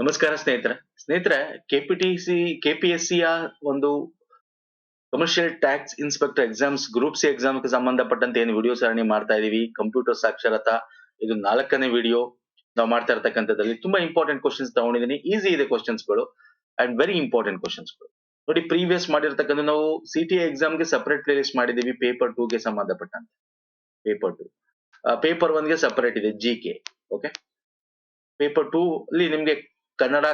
ನಮಸ್ಕಾರ ಸ್ನೇಹಿತರೆ ಕೆಪಿಎಸ್ಸಿಯ ಒಂದು commercial tax inspector exams group C exam ಗೆ ಸಂಬಂಧಪಟ್ಟಂತೆ ಏನು ವಿಡಿಯೋ ಸರಣಿ ಮಾಡ್ತಾ ಇದೀವಿ. ಕಂಪ್ಯೂಟರ್ ಸಾಕ್ಷರತಾ ಇದು 4ನೇ ವಿಡಿಯೋ ನಾವು ಮಾಡ್ತಾ ಇರತಕ್ಕಂಥದ್ದಲ್ಲಿ ತುಂಬಾ ಇಂಪಾರ್ಟೆಂಟ್ ಕ್ವಶನ್ಸ್ ತಗೊಂಡಿದ್ದೀನಿ. ಈಸಿ ಇದೆ ಕ್ವಶನ್ಸ್ ಗಳು ಅಂಡ್ ವೆರಿ ಇಂಪಾರ್ಟೆಂಟ್ ಕ್ವಶನ್ಸ್ ಗಳು. ನೋಡಿ, ಪ್ರೀವಿಯಸ್ ಮಾಡಿರ್ತಕ್ಕಂಥ ನಾವು ಸಿಟಿಎ ಎಕ್ಸಾಮ್ ಗೆ ಸಪರೇಟ್ ಪ್ಲೇ ಲಿಸ್ಟ್ ಮಾಡಿದೀವಿ. ಪೇಪರ್ 2 ಗೆ ಸಂಬಂಧಪಟ್ಟಂತೆ ಪೇಪರ್ 2, ಪೇಪರ್ 1 ಗೆ ಸಪರೇಟ್ ಇದೆ ಜಿಕೆ. ಓಕೆ, ಪೇಪರ್ 2 ಅಲ್ಲಿ ನಿಮ್ಗೆ ಕನ್ನಡ,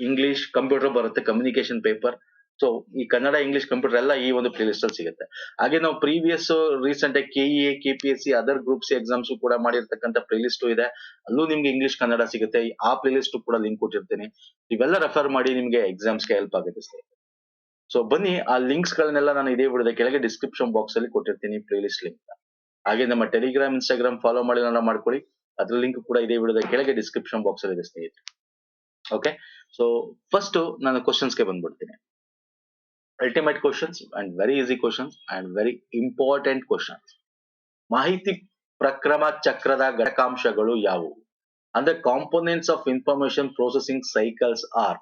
ಇಂಗ್ಲಿಷ್, ಕಂಪ್ಯೂಟರ್ ಬರುತ್ತೆ, ಕಮ್ಯುನಿಕೇಶನ್ ಪೇಪರ್. ಸೊ ಈ ಕನ್ನಡ, ಇಂಗ್ಲಿಷ್, ಕಂಪ್ಯೂಟರ್ ಎಲ್ಲ ಈ ಒಂದು ಪ್ಲೇ ಲಿಸ್ಟ್ ಅಲ್ಲಿ ಸಿಗುತ್ತೆ. ಹಾಗೆ ನಾವು ಪ್ರೀವಿಯಸ್ ರೀಸೆಂಟ್ ಆಗಿ KEA, KPSC, other groups exams ಕೂಡ ಮಾಡಿರ್ತಕ್ಕಂಥ ಪ್ಲೇ ಲಿಸ್ಟ್ ಇದೆ. ಅಲ್ಲೂ ನಿಮ್ಗೆ ಇಂಗ್ಲಿಷ್, ಕನ್ನಡ ಸಿಗುತ್ತೆ. ಆ ಪ್ಲೇ ಲಿಸ್ಟ್ ಕೂಡ ಲಿಂಕ್ ಕೊಟ್ಟಿರ್ತೀನಿ. ಇವೆಲ್ಲ ರೆಫರ್ ಮಾಡಿ ನಿಮ್ಗೆ ಎಕ್ಸಾಮ್ಸ್ ಗೆ ಹೆಲ್ಪ್ ಆಗುತ್ತೆ ಸ್ನೇಹಿತರೆ. ಸೊ ಬನ್ನಿ, ಆ ಲಿಂಕ್ಸ್ ಗಳನ್ನೆಲ್ಲ ನಾನು ಇದೇ ವಿಡಿಯೋದ ಕೆಳಗೆ ಡಿಸ್ಕ್ರಿಪ್ಷನ್ ಬಾಕ್ಸ್ ಅಲ್ಲಿ ಕೊಟ್ಟಿರ್ತೀನಿ, ಪ್ಲೇ ಲಿಸ್ಟ್ ಲಿಂಕ್. ಹಾಗೆ ನಮ್ಮ ಟೆಲಿಗ್ರಾಮ್, ಇನ್ಸ್ಟಾಗ್ರಾಮ್ ಫಾಲೋ ಮಾಡಿ ಮಾಡ್ಕೊಳ್ಳಿ. ಅದ್ರ ಲಿಂಕ್ ಕೂಡ ಇದೇ ವಿಡಿಯೋದ ಕೆಳಗೆ ಡಿಸ್ಕ್ರಿಪ್ಷನ್ ಬಾಕ್ಸ್ ಅಲ್ಲಿ ಇದೆ ಸ್ನೇಹಿತರೆ. ಓಕೆ, ಸೊ ಫಸ್ಟ್ ನಾನು ಕ್ವಶನ್ಸ್ ಗೆ ಬಂದ್ಬಿಡ್ತೀನಿ. Ultimate questions and very easy questions and very important questions. ಮಾಹಿತಿ ಪ್ರಕ್ರಮ ಚಕ್ರದ ಘಟಕಾಂಶಗಳು ಯಾವುವು? ಅಂದ್ರೆ components of information processing cycles are.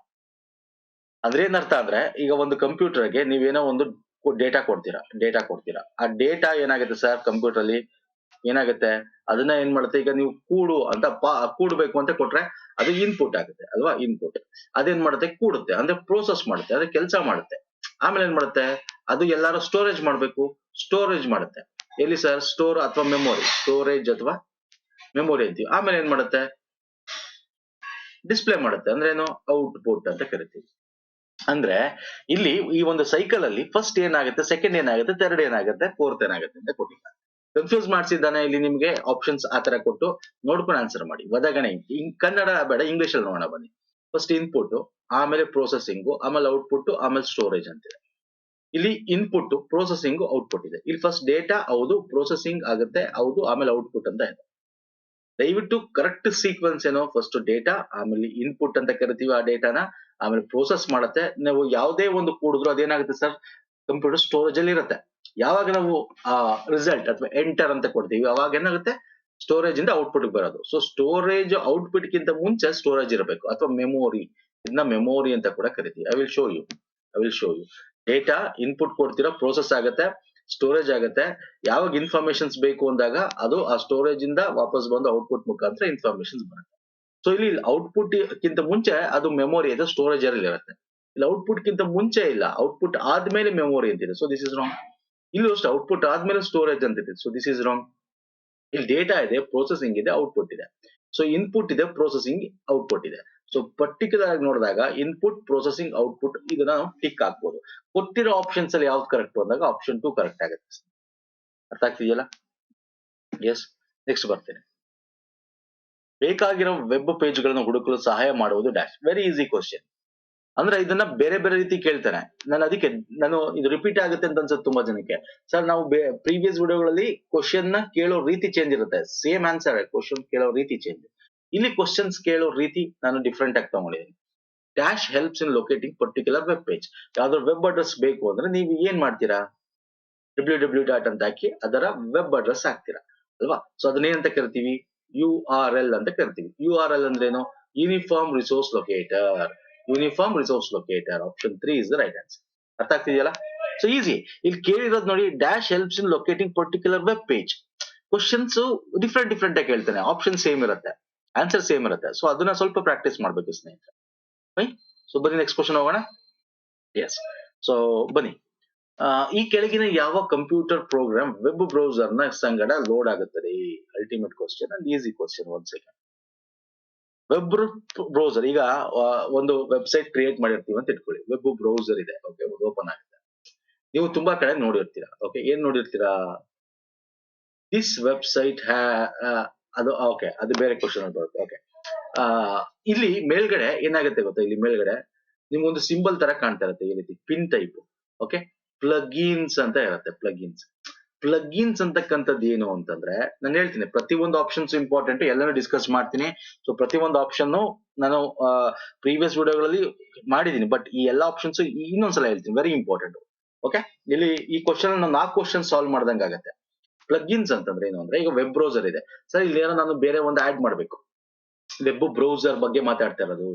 ಅಂದ್ರೆ ಏನರ್ಥ ಅಂದ್ರೆ, ಈಗ ಒಂದು ಕಂಪ್ಯೂಟರ್ಗೆ ನೀವೇನೋ ಒಂದು ಡೇಟಾ ಕೊಡ್ತೀರಾ. ಆ ಡೇಟಾ ಏನಾಗುತ್ತೆ ಸರ್, ಕಂಪ್ಯೂಟರ್ ಅಲ್ಲಿ ಏನಾಗುತ್ತೆ, ಅದನ್ನ ಏನ್ ಮಾಡುತ್ತೆ, ಈಗ ನೀವು ಕೂಡು ಅಂತ ಕೂಡ್ಬೇಕು ಅಂತ ಕೊಟ್ರೆ ಅದು ಇನ್ಪುಟ್ ಆಗುತ್ತೆ ಅಲ್ವಾ. ಇನ್ಪುಟ್ ಅದೇನ್ ಮಾಡುತ್ತೆ, ಕೂಡುತ್ತೆ ಅಂದ್ರೆ ಪ್ರೋಸೆಸ್ ಮಾಡುತ್ತೆ, ಅದೇ ಕೆಲಸ ಮಾಡುತ್ತೆ. ಆಮೇಲೆ ಏನ್ ಮಾಡುತ್ತೆ, ಅದು ಎಲ್ಲಾರು ಸ್ಟೋರೇಜ್ ಮಾಡ್ಬೇಕು, ಸ್ಟೋರೇಜ್ ಮಾಡುತ್ತೆ. ಎಲ್ಲಿ ಸರ್, ಸ್ಟೋರ್ ಅಥವಾ ಮೆಮೊರಿ, ಸ್ಟೋರೇಜ್ ಅಥವಾ ಮೆಮೊರಿ ಅಂತೀವಿ. ಆಮೇಲೆ ಏನ್ ಮಾಡುತ್ತೆ, ಡಿಸ್ಪ್ಲೇ ಮಾಡುತ್ತೆ, ಅಂದ್ರೆ ಏನು, ಔಟ್ಪುಟ್ ಅಂತ ಕರಿತೀವಿ. ಅಂದ್ರೆ ಇಲ್ಲಿ ಈ ಒಂದು ಸೈಕಲ್ ಅಲ್ಲಿ ಫಸ್ಟ್ ಏನಾಗುತ್ತೆ, ಸೆಕೆಂಡ್ ಏನಾಗುತ್ತೆ, ಥರ್ಡ್ ಏನಾಗುತ್ತೆ, ಫೋರ್ತ್ ಏನಾಗುತ್ತೆ ಅಂತ ಕೊಟ್ಟಿದ್ದಾರೆ. ಕನ್ಫ್ಯೂಸ್ ಮಾಡಿಸಿದ್ದಾನೆ ಇಲ್ಲಿ ನಿಮ್ಗೆ. ಆಪ್ಷನ್ಸ್ ಆ ತರ ಕೊಟ್ಟು ನೋಡ್ಕೊಂಡು ಆನ್ಸರ್ ಮಾಡಿ. ಒದಗಣೆ ಕನ್ನಡ ಬೇಡ, ಇಂಗ್ಲಿಷ್ ಅಲ್ಲಿ ನೋಡೋಣ ಬನ್ನಿ. ಫಸ್ಟ್ ಇನ್ಪುಟ್, ಆಮೇಲೆ ಪ್ರೊಸೆಸಿಂಗು, ಆಮೇಲೆ ಔಟ್ಪುಟ್, ಆಮೇಲೆ ಸ್ಟೋರೇಜ್ ಅಂತಿದೆ. ಇಲ್ಲಿ ಇನ್ಪುಟ್, ಪ್ರೊಸೆಸಿಂಗ್, ಔಟ್ಪುಟ್ ಇದೆ. ಇಲ್ಲಿ ಫಸ್ಟ್ ಡೇಟಾ ಹೌದು, ಪ್ರೊಸೆಸಿಂಗ್ ಆಗುತ್ತೆ ಹೌದು, ಆಮೇಲೆ ಔಟ್ಪುಟ್ ಅಂತ ಇದೆ. ದಯವಿಟ್ಟು ಕರೆಕ್ಟ್ ಸೀಕ್ವೆನ್ಸ್ ಏನೋ, ಫಸ್ಟ್ ಡೇಟಾ, ಆಮೇಲೆ ಇನ್ಪುಟ್ ಅಂತ ಕರಿತೀವಿ ಆ ಡೇಟಾನ, ಆಮೇಲೆ ಪ್ರೋಸೆಸ್ ಮಾಡುತ್ತೆ. ನಾವು ಯಾವುದೇ ಒಂದು ಕೂಡಿದ್ರು ಅದೇನಾಗುತ್ತೆ ಸರ್, ಕಂಪ್ಯೂಟರ್ ಸ್ಟೋರೇಜ್ ಅಲ್ಲಿ ಇರುತ್ತೆ. ಯಾವಾಗ ನಾವು ಆ ರಿಸಲ್ಟ್ ಅಥವಾ ಎಂಟರ್ ಅಂತ ಕೊಡ್ತೀವಿ, ಅವಾಗ ಏನಾಗುತ್ತೆ, ಸ್ಟೋರೇಜ್ ಇಂದ ಔಟ್ಪುಟ್ ಬರೋದು. ಸೊ ಸ್ಟೋರೇಜ್ ಔಟ್ಪುಟ್ ಗಿಂತ ಮುಂಚೆ ಸ್ಟೋರೇಜ್ ಇರಬೇಕು, ಅಥವಾ ಮೆಮೊರಿ. ಇದನ್ನ ಮೆಮೊರಿ ಅಂತ ಕೂಡ ಕರಿತೀವಿ. I will show you. Data input ಕೊಡ್ತೀರಾ, ಪ್ರೋಸೆಸ್ ಆಗುತ್ತೆ, ಸ್ಟೋರೇಜ್ ಆಗುತ್ತೆ. ಯಾವಾಗ ಇನ್ಫಾರ್ಮೇಶನ್ಸ್ ಬೇಕು ಅಂದಾಗ ಅದು ಆ ಸ್ಟೋರೇಜ್ ಇಂದ ವಾಪಸ್ ಬಂದು ಔಟ್ಪುಟ್ ಮುಖಾಂತರ ಇನ್ಫಾರ್ಮೇಶನ್ಸ್ ಬರುತ್ತೆ. ಸೊ ಇಲ್ಲಿ ಔಟ್ಪುಟ್ ಗಿಂತ ಮುಂಚೆ ಅದು ಮೆಮೊರಿ ಇದೆ, ಸ್ಟೋರೇಜ್ ಅಲ್ಲಿ ಇರುತ್ತೆ. ಇಲ್ಲಿ ಔಟ್ಪುಟ್ ಗಿಂತ ಮುಂಚೆ ಇಲ್ಲ, ಔಟ್ಪುಟ್ ಆದ್ಮೇಲೆ ಮೆಮೊರಿ ಅಂತಿದೆ. So this is wrong. ಇಲ್ಲಿ ಅಷ್ಟು ಔಟ್ಪುಟ್ ಆದ್ಮೇಲೆ ಸ್ಟೋರೇಜ್ ಅಂತಿದೆ. So this is wrong. ಇಲ್ಲಿ ಡೇಟಾ ಇದೆ, ಪ್ರೊಸೆಸಿಂಗ್ ಇದೆ, ಔಟ್ಪುಟ್ ಇದೆ. ಸೊ ಇನ್ಪುಟ್ ಇದೆ, ಪ್ರೊಸೆಸಿಂಗ್, ಔಟ್ಪುಟ್ ಇದೆ. ಸೊ ಪರ್ಟಿಕ್ಯುಲರ್ ಆಗಿ ನೋಡಿದಾಗ ಇನ್ಪುಟ್, ಪ್ರೊಸೆಸಿಂಗ್, ಔಟ್ಪುಟ್ ಇದನ್ನ ನಾವು ಟಿಕ್ ಹಾಕ್ಬೋದು. ಕೊಟ್ಟಿರೋ ಆಪ್ಷನ್ಸ್ ಅಲ್ಲಿ ಯಾವ್ದು ಕರೆಕ್ಟ್ ಅಂದಾಗ ಆಪ್ಷನ್ 2 ಕರೆಕ್ಟ್ ಆಗುತ್ತೆ. ಅರ್ಥ ಆಗ್ತಿದೆಯಲ್ಲ? ಎಸ್, ನೆಕ್ಸ್ಟ್ ಬರ್ತೇನೆ. ಬೇಕಾಗಿರೋ ವೆಬ್ ಪೇಜ್ ಗಳನ್ನು ಹುಡುಕಲು ಸಹಾಯ ಮಾಡುವುದು ಡ್ಯಾಶ್. Very easy question. ಅಂದ್ರೆ ಇದನ್ನ ಬೇರೆ ಬೇರೆ ರೀತಿ ಕೇಳ್ತಾನೆ. ನಾನು ಇದು ರಿಪೀಟ್ ಆಗುತ್ತೆ ಅಂತ ಅನ್ಸುತ್ತೆ ತುಂಬಾ ಜನಕ್ಕೆ. ಸರ್, ನಾವು ಪ್ರೀವಿಯಸ್ ವಿಡಿಯೋಗಳಲ್ಲಿ ಕ್ವಶನ್ ನ ಕೇಳೋ ರೀತಿ ಚೇಂಜ್ ಇರುತ್ತೆ, ಸೇಮ್ ಆನ್ಸರ್, ಕ್ವಶನ್ ಕೇಳೋ ರೀತಿ ಚೇಂಜ್. ಇಲ್ಲಿ ಕ್ವಶನ್ಸ್ ಕೇಳೋ ರೀತಿ ನಾನು ಡಿಫ್ರೆಂಟ್ ಆಗಿ ತಗೊಂಡಿದ್ದೀನಿ. Dash helps in locating particular web page. ಯಾವ್ದಾದ್ರು ವೆಬ್ ಅಡ್ರೆಸ್ ಬೇಕು ಅಂದ್ರೆ ನೀವು ಏನ್ ಮಾಡ್ತೀರಾ, www. ಅಂತ ಹಾಕಿ ಅದರ ವೆಬ್ ಅಡ್ರೆಸ್ ಹಾಕ್ತೀರಾ ಅಲ್ವಾ. ಸೊ ಅದನ್ನೇನಂತ ಕರಿತೀವಿ, URL ಅಂತ ಕರಿತೀವಿ. URL ಅಂದ್ರೆ ಏನು, uniform resource locator. Option 3 is the right answer. ಅರ್ಥ ಆಗ್ತಿದೆಯಲ್ಲ? So easy. ಇಲ್ಲಿ ಕೇಳಿರೋದು ನೋಡಿ, dash helps in locating particular web page. Questions different ಆಗಿ ಹೇಳ್ತಾನೆ, ಆಪ್ಷನ್ ಸೇಮ್ ಇರುತ್ತೆ, ಆನ್ಸರ್ ಸೇಮ್ ಇರುತ್ತೆ. ಸೊ ಅದನ್ನ ಸ್ವಲ್ಪ ಪ್ರಾಕ್ಟೀಸ್ ಮಾಡ್ಬೇಕು ಸ್ನೇಹಿತರೆ. ಸೊ ಬನ್ನಿ ನೆಕ್ಸ್ಟ್ ಕ್ವಶನ್ ಹೋಗೋಣ. ಎಸ್, ಸೊ ಬನ್ನಿ. ಈ ಕೆಳಗಿನ ಯಾವ ಕಂಪ್ಯೂಟರ್ ಪ್ರೋಗ್ರಾಮ್ ವೆಬ್ ಬ್ರೌಸರ್ ನ ಸಂಗಡ ಲೋಡ್ ಆಗುತ್ತದೆ? Ultimate question and easy question. 1 second. Web browser, ಈಗ ಒಂದು ವೆಬ್ಸೈಟ್ ಕ್ರಿಯೇಟ್ ಮಾಡಿರ್ತೀವಿ ಅಂತ ಇಟ್ಕೊಳ್ಳಿ. ವೆಬ್ ಬ್ರೌಸರ್ ಇದೆ, ಓಕೆ, ಓಪನ್ ಆಗುತ್ತೆ. ನೀವು ತುಂಬಾ ಕಡೆ ನೋಡಿರ್ತೀರಾ. ಓಕೆ, ಏನ್ ನೋಡಿರ್ತೀರಾ, ದಿಸ್ ವೆಬ್ಸೈಟ್ ಅದು ಓಕೆ, ಅದು ಬೇರೆ ಕ್ವಶನ್ ಬರುತ್ತೆ. ಓಕೆ, ಇಲ್ಲಿ ಮೇಲ್ಗಡೆ ಏನಾಗುತ್ತೆ ಗೊತ್ತಾ, ಇಲ್ಲಿ ಮೇಲ್ಗಡೆ ನಿಮ್ಗೊಂದು ಸಿಂಬಲ್ ತರ ಕಾಣ್ತಾ ಇರುತ್ತೆ, ಈ ರೀತಿ ಪಿನ್ ಟೈಪ್. ಓಕೆ, ಪ್ಲಗಿನ್ಸ್ ಅಂತ ಇರುತ್ತೆ. ಪ್ಲಗಿನ್ಸ್ ಅಂತಕ್ಕಂಥದ್ದು ಏನು ಅಂತಂದ್ರೆ, ನಾನು ಹೇಳ್ತೀನಿ, ಪ್ರತಿಯೊಂದು ಆಪ್ಷನ್ಸ್ ಇಂಪಾರ್ಟೆಂಟ್, ಎಲ್ಲಾನು ಡಿಸ್ಕಸ್ ಮಾಡ್ತೀನಿ. ಸೊ ಪ್ರತಿಯೊಂದು ಆಪ್ಷನ್ ನಾನು ಪ್ರೀವಿಯಸ್ ವಿಡಿಯೋಗಳಲ್ಲಿ ಮಾಡಿದೀನಿ, ಬಟ್ ಈ ಎಲ್ಲಾ ಆಪ್ಷನ್ಸ್ ಇನ್ನೊಂದ್ಸಲ ಹೇಳ್ತೀನಿ, ವೆರಿ ಇಂಪಾರ್ಟೆಂಟ್. ಓಕೆ, ಇಲ್ಲಿ ಈ ಕ್ವಶನ್ ನಾವು 4 ಕ್ವಶನ್ ಸಾಲ್ವ್ ಮಾಡ್ದಂಗೆ ಆಗುತ್ತೆ. ಪ್ಲಗಿನ್ಸ್ ಅಂತಂದ್ರೆ ಏನು ಅಂದ್ರೆ, ಈಗ ವೆಬ್ ಬ್ರೌಸರ್ ಇದೆ ಸರ್, ಇಲ್ಲಿ ಏನೋ ನಾನು ಬೇರೆ ಒಂದು ಆಡ್ ಮಾಡ್ಬೇಕು, ವೆಬ್ ಬ್ರೌಸರ್ ಬಗ್ಗೆ ಮಾತಾಡ್ತಾ ಇರೋದು.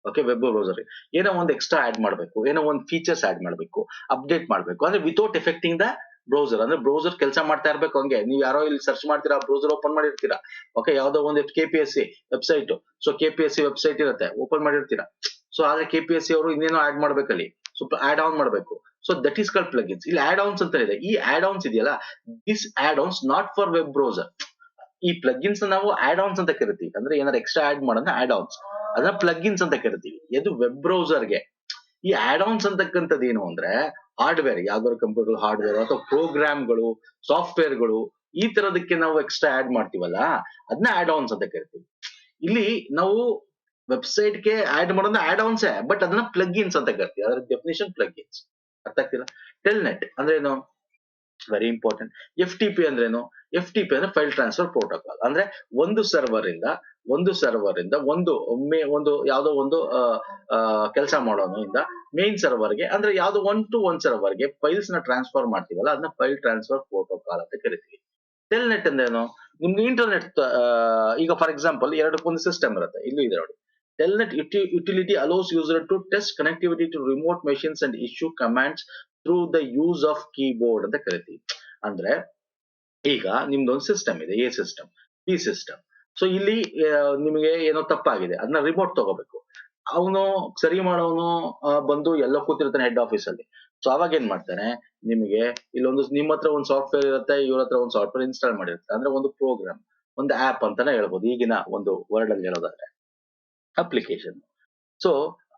ಓಕೆ, ವೆಬ್ ಬ್ರೌಸರ್ ಏನೋ ಒಂದು ಎಕ್ಸ್ಟ್ರಾ ಆಡ್ ಮಾಡಬೇಕು, ಏನೋ ಒಂದು ಫೀಚರ್ಸ್ ಆಡ್ ಮಾಡಬೇಕು, ಅಪ್ಡೇಟ್ ಮಾಡಬೇಕು ಅಂದ್ರೆ ವಿತೌಟ್ ಎಫೆಕ್ಟಿಂಗ್ ದ ಬ್ರೌಸರ್. ಅಂದ್ರೆ ಬ್ರೌಸರ್ ಕೆಲಸ ಮಾಡ್ತಾ ಇರ್ಬೇಕು ಹಂಗೆ. ನೀವು ಯಾರೋ ಇಲ್ಲಿ ಸರ್ಚ್ ಮಾಡ್ತೀರಾ, ಬ್ರೌಸರ್ ಓಪನ್ ಮಾಡಿರ್ತೀರಾ, ಓಕೆ, ಯಾವ್ದೋ ಒಂದು KPSC website, so KPSC website ಇರುತ್ತೆ, ಓಪನ್ ಮಾಡಿರ್ತೀರಾ. ಸೊ ಆದ್ರೆ KPSC ಅವರು ಇನ್ನೇನೋ ಆಡ್ ಮಾಡ್ಬೇಕಲ್ಲಿ, ಸೊ ಆಡ್ ಆನ್ ಮಾಡಬೇಕು. So that is called plugins. ಇಲ್ಲಿ ಆಡ್ ಆನ್ಸ್ ಅಂತ ಇದೆ. ಈ ಆಡ್ ಆನ್ಸ್ ಇದೆಯಲ್ಲ, this add ons not for web browser. ಈ ಪ್ಲಗಿನ್ಸ್ ನಾವು ಆಡ್ ಆನ್ಸ್ ಅಂತ ಕರಿತೀವಿ. ಅಂದ್ರೆ ಏನಾದ್ರು ಎಕ್ಸ್ಟ್ರಾ ಆಡ್ ಮಾಡೋದನ್ನ ಆಡ್ ಆನ್ಸ್, ಅದನ್ನ ಪ್ಲಗಿನ್ಸ್ ಅಂತ ಕರಿತೀವಿ. ಇದು ವೆಬ್ ಬ್ರೌಸರ್ಗೆ. ಈ ಆಡ್ ಆನ್ಸ್ ಅಂತಕ್ಕಂಥದ್ದು ಏನು ಅಂದ್ರೆ ಹಾರ್ಡ್ವೇರ್, ಯಾವ್ದಾದ್ರು ಕಂಪ್ಯೂಟರ್ ಹಾರ್ಡ್ವೇರ್ ಅಥವಾ ಪ್ರೋಗ್ರಾಮ್ಗಳು, ಸಾಫ್ಟ್ವೇರ್ಗಳು, ಈ ತರದಕ್ಕೆ ನಾವು ಎಕ್ಸ್ಟ್ರಾ ಆಡ್ ಮಾಡ್ತೀವಲ್ಲ, ಅದನ್ನ ಆಡ್ ಆನ್ಸ್ ಅಂತ ಕರಿತೀವಿ. ಇಲ್ಲಿ ನಾವು ವೆಬ್ಸೈಟ್ಗೆ ಆಡ್ ಮಾಡೋದನ್ನ ಆಡ್ ಆನ್ಸೇ, ಬಟ್ ಅದನ್ನ ಪ್ಲಗಿನ್ಸ್ ಅಂತ ಕರಿತೀವಿ. ಅದರ ಡೆಫಿನೇಷನ್ ಪ್ಲಗಿನ್ಸ್. ಅರ್ಥ ಆಗ್ತಿಲ್ಲ? ಟೆಲ್ನೆಟ್ ಅಂದ್ರೆ ಏನು? Very important. FTP ಅಂದ್ರೆ ಏನು? FTP ಅಂದ್ರೆ ಫೈಲ್ ಟ್ರಾನ್ಸ್ಫರ್ ಪ್ರೋಟೋಕಾಲ್. ಅಂದ್ರೆ ಒಂದು ಸರ್ವರ್ ಇಂದ ಒಂದು ಯಾವ್ದೋ ಒಂದು ಕೆಲಸ ಮಾಡೋನು ಇಂದ ಮೇನ್ ಸರ್ವರ್ಗೆ, ಅಂದ್ರೆ ಯಾವ್ದೋ 1 to 1 ಸರ್ವರ್ಗೆ ಫೈಲ್ಸ್ ನ ಟ್ರಾನ್ಸ್ಫರ್ ಮಾಡ್ತೀವಲ್ಲ, ಅದನ್ನ ಫೈಲ್ ಟ್ರಾನ್ಸ್ಫರ್ ಪ್ರೋಟೋಕಾಲ್ ಅಂತ ಕರಿತೀವಿ. ಟೆಲ್ನೆಟ್ ಅಂದ್ರೆ ಏನು? ನಿಮ್ಗೆ ಇಂಟರ್ನೆಟ್, ಈಗ ಫಾರ್ ಎಕ್ಸಾಂಪಲ್ ಎರಡಕ್ಕೊಂದು ಸಿಸ್ಟಮ್ ಇರುತ್ತೆ, ಇಲ್ಲೂ ಇದೆ ನೋಡಿ. Telnet utility allows user to test connectivity to remote machines and issue commands through the use of keyboard ಅಂತ ಕರಿತೀವಿ. ಅಂದ್ರೆ ಈಗ ನಿಮ್ದೊಂದು ಸಿಸ್ಟಮ್ ಇದೆ, A system, B system. So ಇಲ್ಲಿ ನಿಮಗೆ ಏನೋ ತಪ್ಪಾಗಿದೆ, ಅದನ್ನ ರಿಮೋಟ್ ತಗೋಬೇಕು. ಅವನು ಸರಿ ಮಾಡೋನು ಬಂದು ಎಲ್ಲ ಕೂತಿರ್ತಾನೆ ಹೆಡ್ ಆಫೀಸ್ ಅಲ್ಲಿ. ಸೊ ಅವಾಗ ಏನ್ ಮಾಡ್ತಾನೆ, ನಿಮಗೆ ಇಲ್ಲೊಂದು ನಿಮ್ಮ ಹತ್ರ ಒಂದು ಸಾಫ್ಟ್ವೇರ್ ಇರುತ್ತೆ, ಇವ್ರ ಹತ್ರ ಒಂದು ಸಾಫ್ಟ್ವೇರ್ ಇನ್ಸ್ಟಾಲ್ ಮಾಡಿರುತ್ತೆ. ಅಂದ್ರೆ ಒಂದು ಪ್ರೋಗ್ರಾಮ್, ಒಂದು ಆಪ್ ಅಂತಾನೆ ಹೇಳ್ಬೋದು, ಈಗಿನ ಒಂದು ವರ್ಡ್ ಅಲ್ಲಿ ಹೇಳೋದಾದ್ರೆ ಅಪ್ಲಿಕೇಶನ್. ಸೊ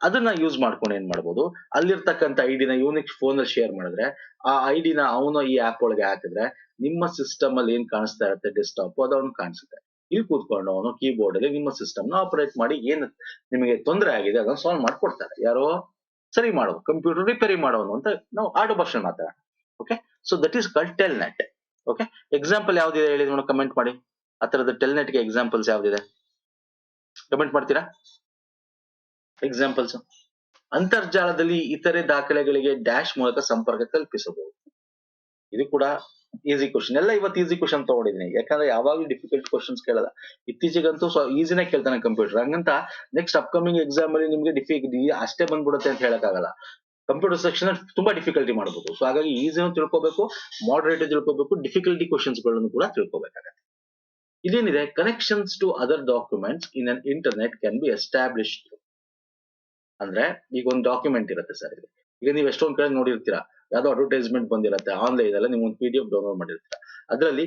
ಅದನ್ನ ಯೂಸ್ ಮಾಡ್ಕೊಂಡು ಏನ್ ಮಾಡ್ಬೋದು, ಅಲ್ಲಿರ್ತಕ್ಕಂಥ ಐಡಿನ ಯೂನಿಕ್ ಫೋನ್ ಅಲ್ಲಿ ಶೇರ್ ಮಾಡಿದ್ರೆ, ಆ ಐಡಿನ ಅವನು ಈ ಆಪ್ ಒಳಗೆ ಹಾಕಿದ್ರೆ ನಿಮ್ಮ ಸಿಸ್ಟಮ್ ಅಲ್ಲಿ ಏನ್ ಕಾಣಿಸ್ತಾ ಇರುತ್ತೆ ಡೆಸ್ಕ್ಟಾಪ್, ಅದು ಅವ್ನು ಕಾಣಿಸುತ್ತೆ. ಇಲ್ಲಿ ಕೂತ್ಕೊಂಡು ಅವನು ಕೀಬೋರ್ಡ್ ಅಲ್ಲಿ ನಿಮ್ಮ ಸಿಸ್ಟಮ್ ನ ಆಪರೇಟ್ ಮಾಡಿ ಏನ್ ನಿಮಗೆ ತೊಂದರೆ ಆಗಿದೆ ಅದನ್ನ ಸಾಲ್ವ್ ಮಾಡ್ಕೊಡ್ತಾರೆ. ಯಾರೋ ಸರಿ ಮಾಡೋದು, ಕಂಪ್ಯೂಟರ್ ರಿಪೇರಿ ಮಾಡೋನು ಅಂತ ನಾವು ಆಡು ಭಾಷೆ ಮಾತಾಡೋಣ. Okay, so that is called telnet. Okay, example ಯಾವ್ದಿದೆ ಹೇಳಿ ನೋಡೋಣ, ಕಮೆಂಟ್ ಮಾಡಿ. ಆ ತರದ ಟೆಲ್ನೆಟ್ಗೆ ಎಕ್ಸಾಂಪಲ್ಸ್ ಯಾವ್ದಿದೆ ಕಮೆಂಟ್ ಮಾಡ್ತೀರಾ? ಎಕ್ಸಾಂಪಲ್ಸ್: ಅಂತರ್ಜಾಲದಲ್ಲಿ ಇತರೆ ದಾಖಲೆಗಳಿಗೆ ಡ್ಯಾಶ್ ಮೂಲಕ ಸಂಪರ್ಕ ಕಲ್ಪಿಸಬಹುದು. ಇದು ಕೂಡ ಈಸಿ ಕ್ವಶನ್. ಎಲ್ಲ ಇವತ್ತು ಈಸಿ ಕ್ವಶನ್ ತಗೊಂಡಿದ್ದೀನಿ, ಯಾಕಂದ್ರೆ ಯಾವಾಗ್ಲೂ ಡಿಫಿಕಲ್ಟ್ ಕ್ವಶನ್ಸ್ ಕೇಳಲ್ಲ. ಇತ್ತೀಚೆಗಂತೂ ಈಸಿನೇ ಕೇಳ್ತಾನೆ ಕಂಪ್ಯೂಟರ್. ಹಂಗಂತ ನೆಕ್ಸ್ಟ್ ಅಪ್ಕಮಿಂಗ್ ಎಕ್ಸಾಮ್ ಅಲ್ಲಿ ನಿಮ್ಗೆ ಅಷ್ಟೇ ಬಂದ್ಬಿಡುತ್ತೆ ಅಂತ ಹೇಳಕ್ಕಾಗಲ್ಲ. ಕಂಪ್ಯೂಟರ್ ಸೆಕ್ಷನ್ ತುಂಬಾ ಡಿಫಿಕಲ್ಟಿ ಮಾಡಬಹುದು. ಸೊ ಹಾಗಾಗಿ ಈಸಿನೂ ತಿಳ್ಕೊಬೇಕು, ಮಾಡರೇಟ್ ತಿಳ್ಕೊಬೇಕು, ಡಿಫಿಕಲ್ಟಿ ಕ್ವಶನ್ಸ್ ಗಳನ್ನು ಕೂಡ ತಿಳ್ಕೊಬೇಕಾಗತ್ತೆ. ಇದೇನಿದೆ, connections to other documents in an internet can be established. ಅಂದ್ರೆ ಈಗ ಒಂದು ಡಾಕ್ಯುಮೆಂಟ್ ಇರುತ್ತೆ ಸರ್, ಈಗ ನೀವು ಎಷ್ಟೊಂದ್ ಕಡೆ ನೋಡಿರ್ತೀರಾ, ಯಾವ್ದೋ ಅಡ್ವರ್ಟೈಸ್ಮೆಂಟ್ ಬಂದಿರುತ್ತೆ ಆನ್ಲೈನ್ ಎಲ್ಲ, ನೀವು ಒಂದು PDF ಡೌನ್ಲೋಡ್ ಮಾಡಿರ್ತೀರಾ. ಅದರಲ್ಲಿ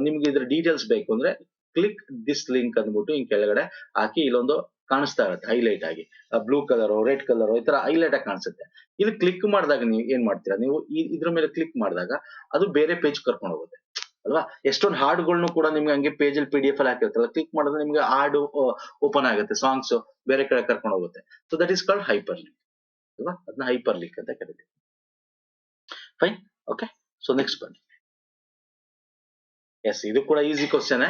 ನಿಮ್ಗೆ ಇದ್ರ ಡೀಟೇಲ್ಸ್ ಬೇಕು ಅಂದ್ರೆ ಕ್ಲಿಕ್ ದಿಸ್ ಲಿಂಕ್ ಅಂದ್ಬಿಟ್ಟು ಹಿಂಗ್ ಕೆಳಗಡೆ ಹಾಕಿ ಇಲ್ಲೊಂದು ಕಾಣಿಸ್ತಾ ಇರುತ್ತೆ ಹೈಲೈಟ್ ಆಗಿ, ಬ್ಲೂ ಕಲರ್, ರೆಡ್ ಕಲರ್, ಈ ತರ ಹೈಲೈಟ್ ಆಗಿ ಕಾಣಿಸುತ್ತೆ. ಇಲ್ಲಿ ಕ್ಲಿಕ್ ಮಾಡಿದಾಗ ನೀವು ಏನ್ ಮಾಡ್ತೀರಾ, ನೀವು ಇದ್ರ ಮೇಲೆ ಕ್ಲಿಕ್ ಮಾಡಿದಾಗ ಅದು ಬೇರೆ ಪೇಜ್ ಕರ್ಕೊಂಡು ಹೋಗುತ್ತೆ ಅಲ್ವಾ. ಎಷ್ಟೊಂದು ಹಾಡುಗಳನ್ನು ಕೂಡ ನಿಮ್ಗೆ ಹಂಗೆ ಪೇಜ್ ಅಲ್ಲಿ PDF ಅಲ್ಲಿ ಹಾಕಿರ್ತಾರಲ್ಲ, ಕ್ಲಿಕ್ ಮಾಡಿದ್ರೆ ನಿಮ್ಗೆ ಹಾಡು ಓಪನ್ ಆಗುತ್ತೆ, ಸಾಂಗ್ಸ್ ಬೇರೆ ಕಡೆ ಕರ್ಕೊಂಡು ಹೋಗುತ್ತೆ. So that is called hyperlink ಅಲ್ವಾ, ಅದನ್ನ ಹೈಪರ್ ಲಿಂಕ್ ಅಂತ ಕರಿತೀವಿ. Fine, okay. ಸೊ ನೆಕ್ಸ್ಟ್ ಬನ್ನಿ. ಎಸ್, ಇದು ಕೂಡ ಈಸಿ ಕ್ವಶನ್,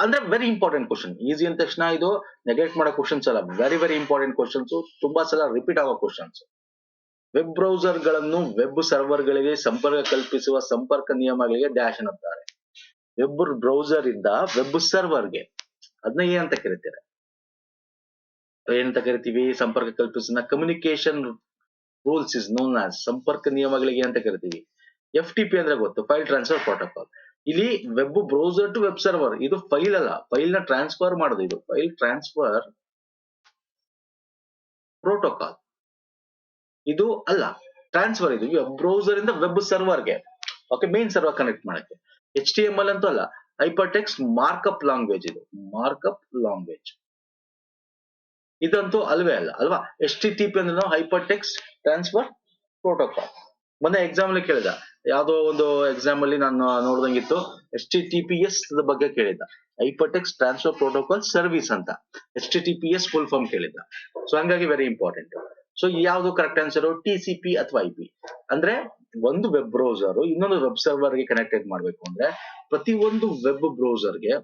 ಅಂದ್ರೆ ವೆರಿ ಇಂಪಾರ್ಟೆಂಟ್ ಕ್ವಶನ್. ಈಸಿ ಅಂದ ತಕ್ಷಣ ಇದು ನೆಗ್ಲೆಕ್ಟ್ ಮಾಡೋ ಕ್ವಶನ್ಸ್ ಅಲ್ಲ, ವೆರಿ ವೆರಿ ಇಂಪಾರ್ಟೆಂಟ್ ಕ್ವಶನ್ಸ್, ತುಂಬಾ ಸಲ ರಿಪೀಟ್ ಆಗೋ ಕ್ವಶನ್ಸ್. ವೆಬ್ ಬ್ರೌಸರ್ ಗಳನ್ನು ವೆಬ್ ಸರ್ವರ್ ಗಳಿಗೆ ಸಂಪರ್ಕ ಕಲ್ಪಿಸುವ ಸಂಪರ್ಕ ನಿಯಮಗಳಿಗೆ ಡ್ಯಾಶ್ ಅನ್ನುತ್ತಾರೆ. ವೆಬ್ ಬ್ರೌಸರ್ ಇಂದ ವೆಬ್ ಸರ್ವರ್ಗೆ ಅದನ್ನ ಏನಂತ ಕರಿತಾರೆ? ಏನಂತ ಕರಿತೀವಿ? ಸಂಪರ್ಕ ಕಲ್ಪಿಸಿದ communication rules is known as, ಸಂಪರ್ಕ ನಿಯಮಗಳಿಗೆ ಅಂತ ಕರಿತೀವಿ. FTP ಅಂದ್ರೆ ಗೊತ್ತು, ಫೈಲ್ ಟ್ರಾನ್ಸ್ಫರ್ ಪ್ರೋಟೋಕಾಲ್. ಇಲ್ಲಿ web browser to web server, ಇದು ಫೈಲ್ ಅಲ್ಲ, ಫೈಲ್ ನ ಟ್ರಾನ್ಸ್ಫರ್ ಮಾಡೋದು, ಇದು ಫೈಲ್ ಟ್ರಾನ್ಸ್ಫರ್ ಪ್ರೋಟೋಕಾಲ್. ಇದು ಅಲ್ಲ ಟ್ರಾನ್ಸ್ಫರ್, ಇದು ವೆಬ್ ಬ್ರೌಸರ್ ಇಂದ web ಸರ್ವರ್ಗೆ, okay, main server connect ಮಾಡಕ್ಕೆ. HTML ಅಂತೂ ಅಲ್ಲ, ಹೈಪರ್ ಟೆಕ್ಸ್ಟ್ ಮಾರ್ಕಪ್ ಲ್ಯಾಂಗ್ವೇಜ್, ಇದು ಮಾರ್ಕಪ್ ಲ್ಯಾಂಗ್ವೇಜ್. ಇದಂತೂ ಅಲ್ವೇ ಅಲ್ಲ ಅಲ್ವಾ. HTTP ಅಂದ್ರೆ ಹೈಪರ್ ಟೆಕ್ಸ್ಟ್ ಟ್ರಾನ್ಸ್ಫರ್ ಪ್ರೋಟೋಕಾಲ್. ಮೊನ್ನೆ ಎಕ್ಸಾಮ್ ಅಲ್ಲಿ ಕೇಳಿದ, ಯಾವ್ದೋ ಒಂದು ಎಕ್ಸಾಮ್ ಅಲ್ಲಿ ನಾನು ನೋಡ್ದಂಗಿತ್ತು, HTTPS ಬಗ್ಗೆ ಕೇಳಿದ್ದ, hyper text transfer protocol service ಅಂತ. HTTPS ಫುಲ್ ಫಾರ್ಮ್ ಕೇಳಿದ್ದ. ಸೊ ಹಂಗಾಗಿ ವೆರಿ ಇಂಪಾರ್ಟೆಂಟ್. ಸೊ ಯಾವ್ದು ಕರೆಕ್ಟ್ ಆನ್ಸರ್? TCP ಅಥವಾ IP. ಅಂದ್ರೆ ಒಂದು ವೆಬ್ ಬ್ರೌಸರ್ ಇನ್ನೊಂದು ವೆಬ್ ಸರ್ವರ್ ಗೆ ಕನೆಕ್ಟೆಡ್ ಮಾಡ್ಬೇಕು ಅಂದ್ರೆ, ಪ್ರತಿ ಒಂದು ವೆಬ್ ಬ್ರೌಸರ್ಗೆ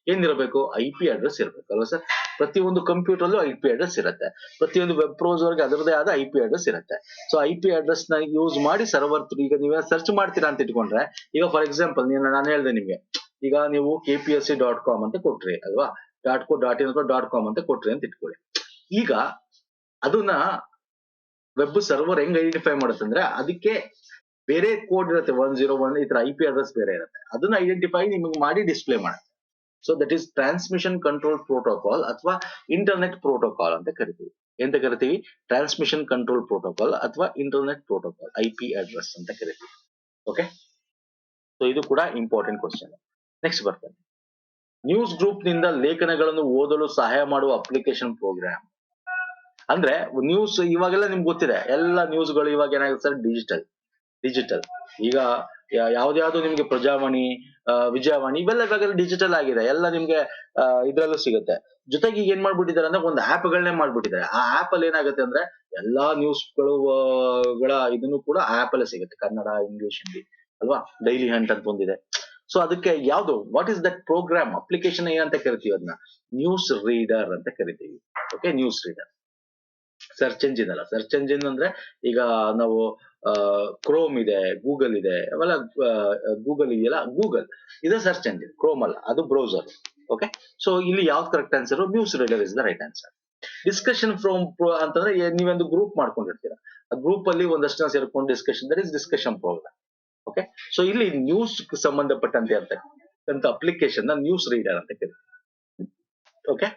ಏನಿರಬೇಕು? IP ಅಡ್ರೆಸ್ ಇರಬೇಕು ಅಲ್ವಾ ಸರ್. ಪ್ರತಿಯೊಂದು ಕಂಪ್ಯೂಟರ್ ಅಲ್ಲೂ IP ಅಡ್ರೆಸ್ ಇರುತ್ತೆ, ಪ್ರತಿಯೊಂದು ವೆಬ್ ಬ್ರೌಸರ್ಗೆ ಅದರದೇ ಆದ IP ಅಡ್ರೆಸ್ ಇರುತ್ತೆ. ಸೊ IP ಅಡ್ರೆಸ್ ನ ಯೂಸ್ ಮಾಡಿ ಸರ್ವರ್, ಈಗ ನೀವೇ ಸರ್ಚ್ ಮಾಡ್ತೀರಾ ಅಂತ ಇಟ್ಕೊಂಡ್ರೆ, ಈಗ ಫಾರ್ ಎಕ್ಸಾಂಪಲ್ ನಾನು ಹೇಳ್ದೆ ನಿಮ್ಗೆ, ಈಗ ನೀವು kpsc.com ಅಂತ ಕೊಟ್ರಿ ಅಲ್ವಾ, .co.in ಅಂತ ಕೊಟ್ರಿ ಅಂತ ಇಟ್ಕೊಳ್ಳಿ. ಈಗ ಅದನ್ನ ವೆಬ್ ಸರ್ವರ್ ಹೆಂಗ್ ಐಡೆಂಟಿಫೈ ಮಾಡುತ್ತೆ ಅಂದ್ರೆ ಅದಕ್ಕೆ ಬೇರೆ ಕೋಡ್ ಇರುತ್ತೆ, 101 ಈ ತರ IP ಅಡ್ರೆಸ್ ಬೇರೆ ಇರುತ್ತೆ, ಅದನ್ನ ಐಡೆಂಟಿಫೈ ನಿಮಗೆ ಮಾಡಿ ಡಿಸ್ಪ್ಲೇ ಮಾಡುತ್ತೆ. So that is transmission control protocol ಅಥವಾ ಇಂಟರ್ನೆಟ್ ಪ್ರೋಟೋಕಾಲ್ ಅಂತ ಕರಿತೀವಿ. ಎಂತ ಕರಿತೀವಿ? ಟ್ರಾನ್ಸ್ಮಿಷನ್ ಕಂಟ್ರೋಲ್ ಪ್ರೋಟೋಕಾಲ್ ಅಥವಾ ಇಂಟರ್ನೆಟ್ ಪ್ರೋಟೋಕಾಲ್, IP ಅಡ್ರೆಸ್ ಅಂತ ಕರಿತೀವಿ. ಓಕೆ, ಸೊ ಇದು ಕೂಡ ಇಂಪಾರ್ಟೆಂಟ್ ಕ್ವಶನ್. ನೆಕ್ಸ್ಟ್ ಬರ್ತದೆ, ನ್ಯೂಸ್ ಗ್ರೂಪ್ ನಿಂದ ಲೇಖನಗಳನ್ನು ಓದಲು ಸಹಾಯ ಮಾಡುವ ಅಪ್ಲಿಕೇಶನ್ ಪ್ರೋಗ್ರಾಮ್. ಅಂದ್ರೆ ನ್ಯೂಸ್ ಇವಾಗೆಲ್ಲ ನಿಮ್ಗೆ ಗೊತ್ತಿದೆ, ಎಲ್ಲ ನ್ಯೂಸ್ಗಳು ಇವಾಗ ಏನಾಗುತ್ತೆ ಸರ್, ಡಿಜಿಟಲ್. ಈಗ ಯಾವ್ದ್ಯಾವ್ದು ನಿಮ್ಗೆ ಪ್ರಜಾವಾಣಿ, ವಿಜಯವಾಣಿ ಇವೆಲ್ಲ ಇವಾಗೆಲ್ಲ ಡಿಜಿಟಲ್ ಆಗಿದೆ, ಎಲ್ಲ ನಿಮ್ಗೆ ಇದ್ರಲ್ಲೂ ಸಿಗುತ್ತೆ. ಜೊತೆಗೆ ಈಗ ಏನ್ ಮಾಡ್ಬಿಟ್ಟಿದ್ದಾರೆ ಅಂದ್ರೆ ಒಂದು ಆಪ್ಗಳನ್ನೇ ಮಾಡ್ಬಿಟ್ಟಿದ್ದಾರೆ. ಆ ಆಪ್ ಅಲ್ಲಿ ಏನಾಗುತ್ತೆ ಅಂದ್ರೆ ಎಲ್ಲಾ ನ್ಯೂಸ್ಗಳು ಇದನ್ನು ಕೂಡ ಆಪ್ ಅಲ್ಲೇ ಸಿಗುತ್ತೆ, ಕನ್ನಡ, ಇಂಗ್ಲಿಷ್, ಹಿಂದಿ ಅಲ್ವಾ. ಡೈಲಿ ಹಂಟ್ ಅಂತ ಒಂದಿದೆ. ಸೊ ಅದಕ್ಕೆ ಯಾವ್ದು, what is that program, application ಏನಂತ ಕರಿತೀವಿ? ಅದನ್ನ ನ್ಯೂಸ್ ರೀಡರ್ ಅಂತ ಕರಿತೀವಿ. Okay, news reader. Search engine ಅಲ್ಲ, ಸರ್ಚ್ ಎಂಜಿನ್ ಅಂದ್ರೆ ಈಗ ನಾವು ಕ್ರೋಮ್ ಇದೆ, ಗೂಗಲ್ ಇದೆ, ಅವೆಲ್ಲ ಗೂಗಲ್ ಇದೆಯಲ್ಲ, ಗೂಗಲ್ ಇದು ಸರ್ಚ್ ಎಂಜಿನ್, ಕ್ರೋಮ್ ಅಲ್ಲ, ಅದು ಬ್ರೌಸರ್. ಓಕೆ, ಸೊ ಇಲ್ಲಿ ಯಾವ್ದು correct answer? News reader is the right answer. Discussion from ಅಂತಂದ್ರೆ ನೀವೊಂದು ಗ್ರೂಪ್ ಮಾಡ್ಕೊಂಡಿರ್ತೀರಾ, ಆ ಗ್ರೂಪ್ ಅಲ್ಲಿ ಒಂದಷ್ಟು ಜನ ಸೇರ್ಕೊಂಡು discussion, that is discussion program. Okay, so ಇಲ್ಲಿ ನ್ಯೂಸ್ ಸಂಬಂಧಪಟ್ಟಂತೆ ಅಂತ ಅಪ್ಲಿಕೇಶನ್ ನ ನ್ಯೂಸ್ ರೀಡರ್ ಅಂತ ಕರೀತೀವಿ. ಓಕೆ,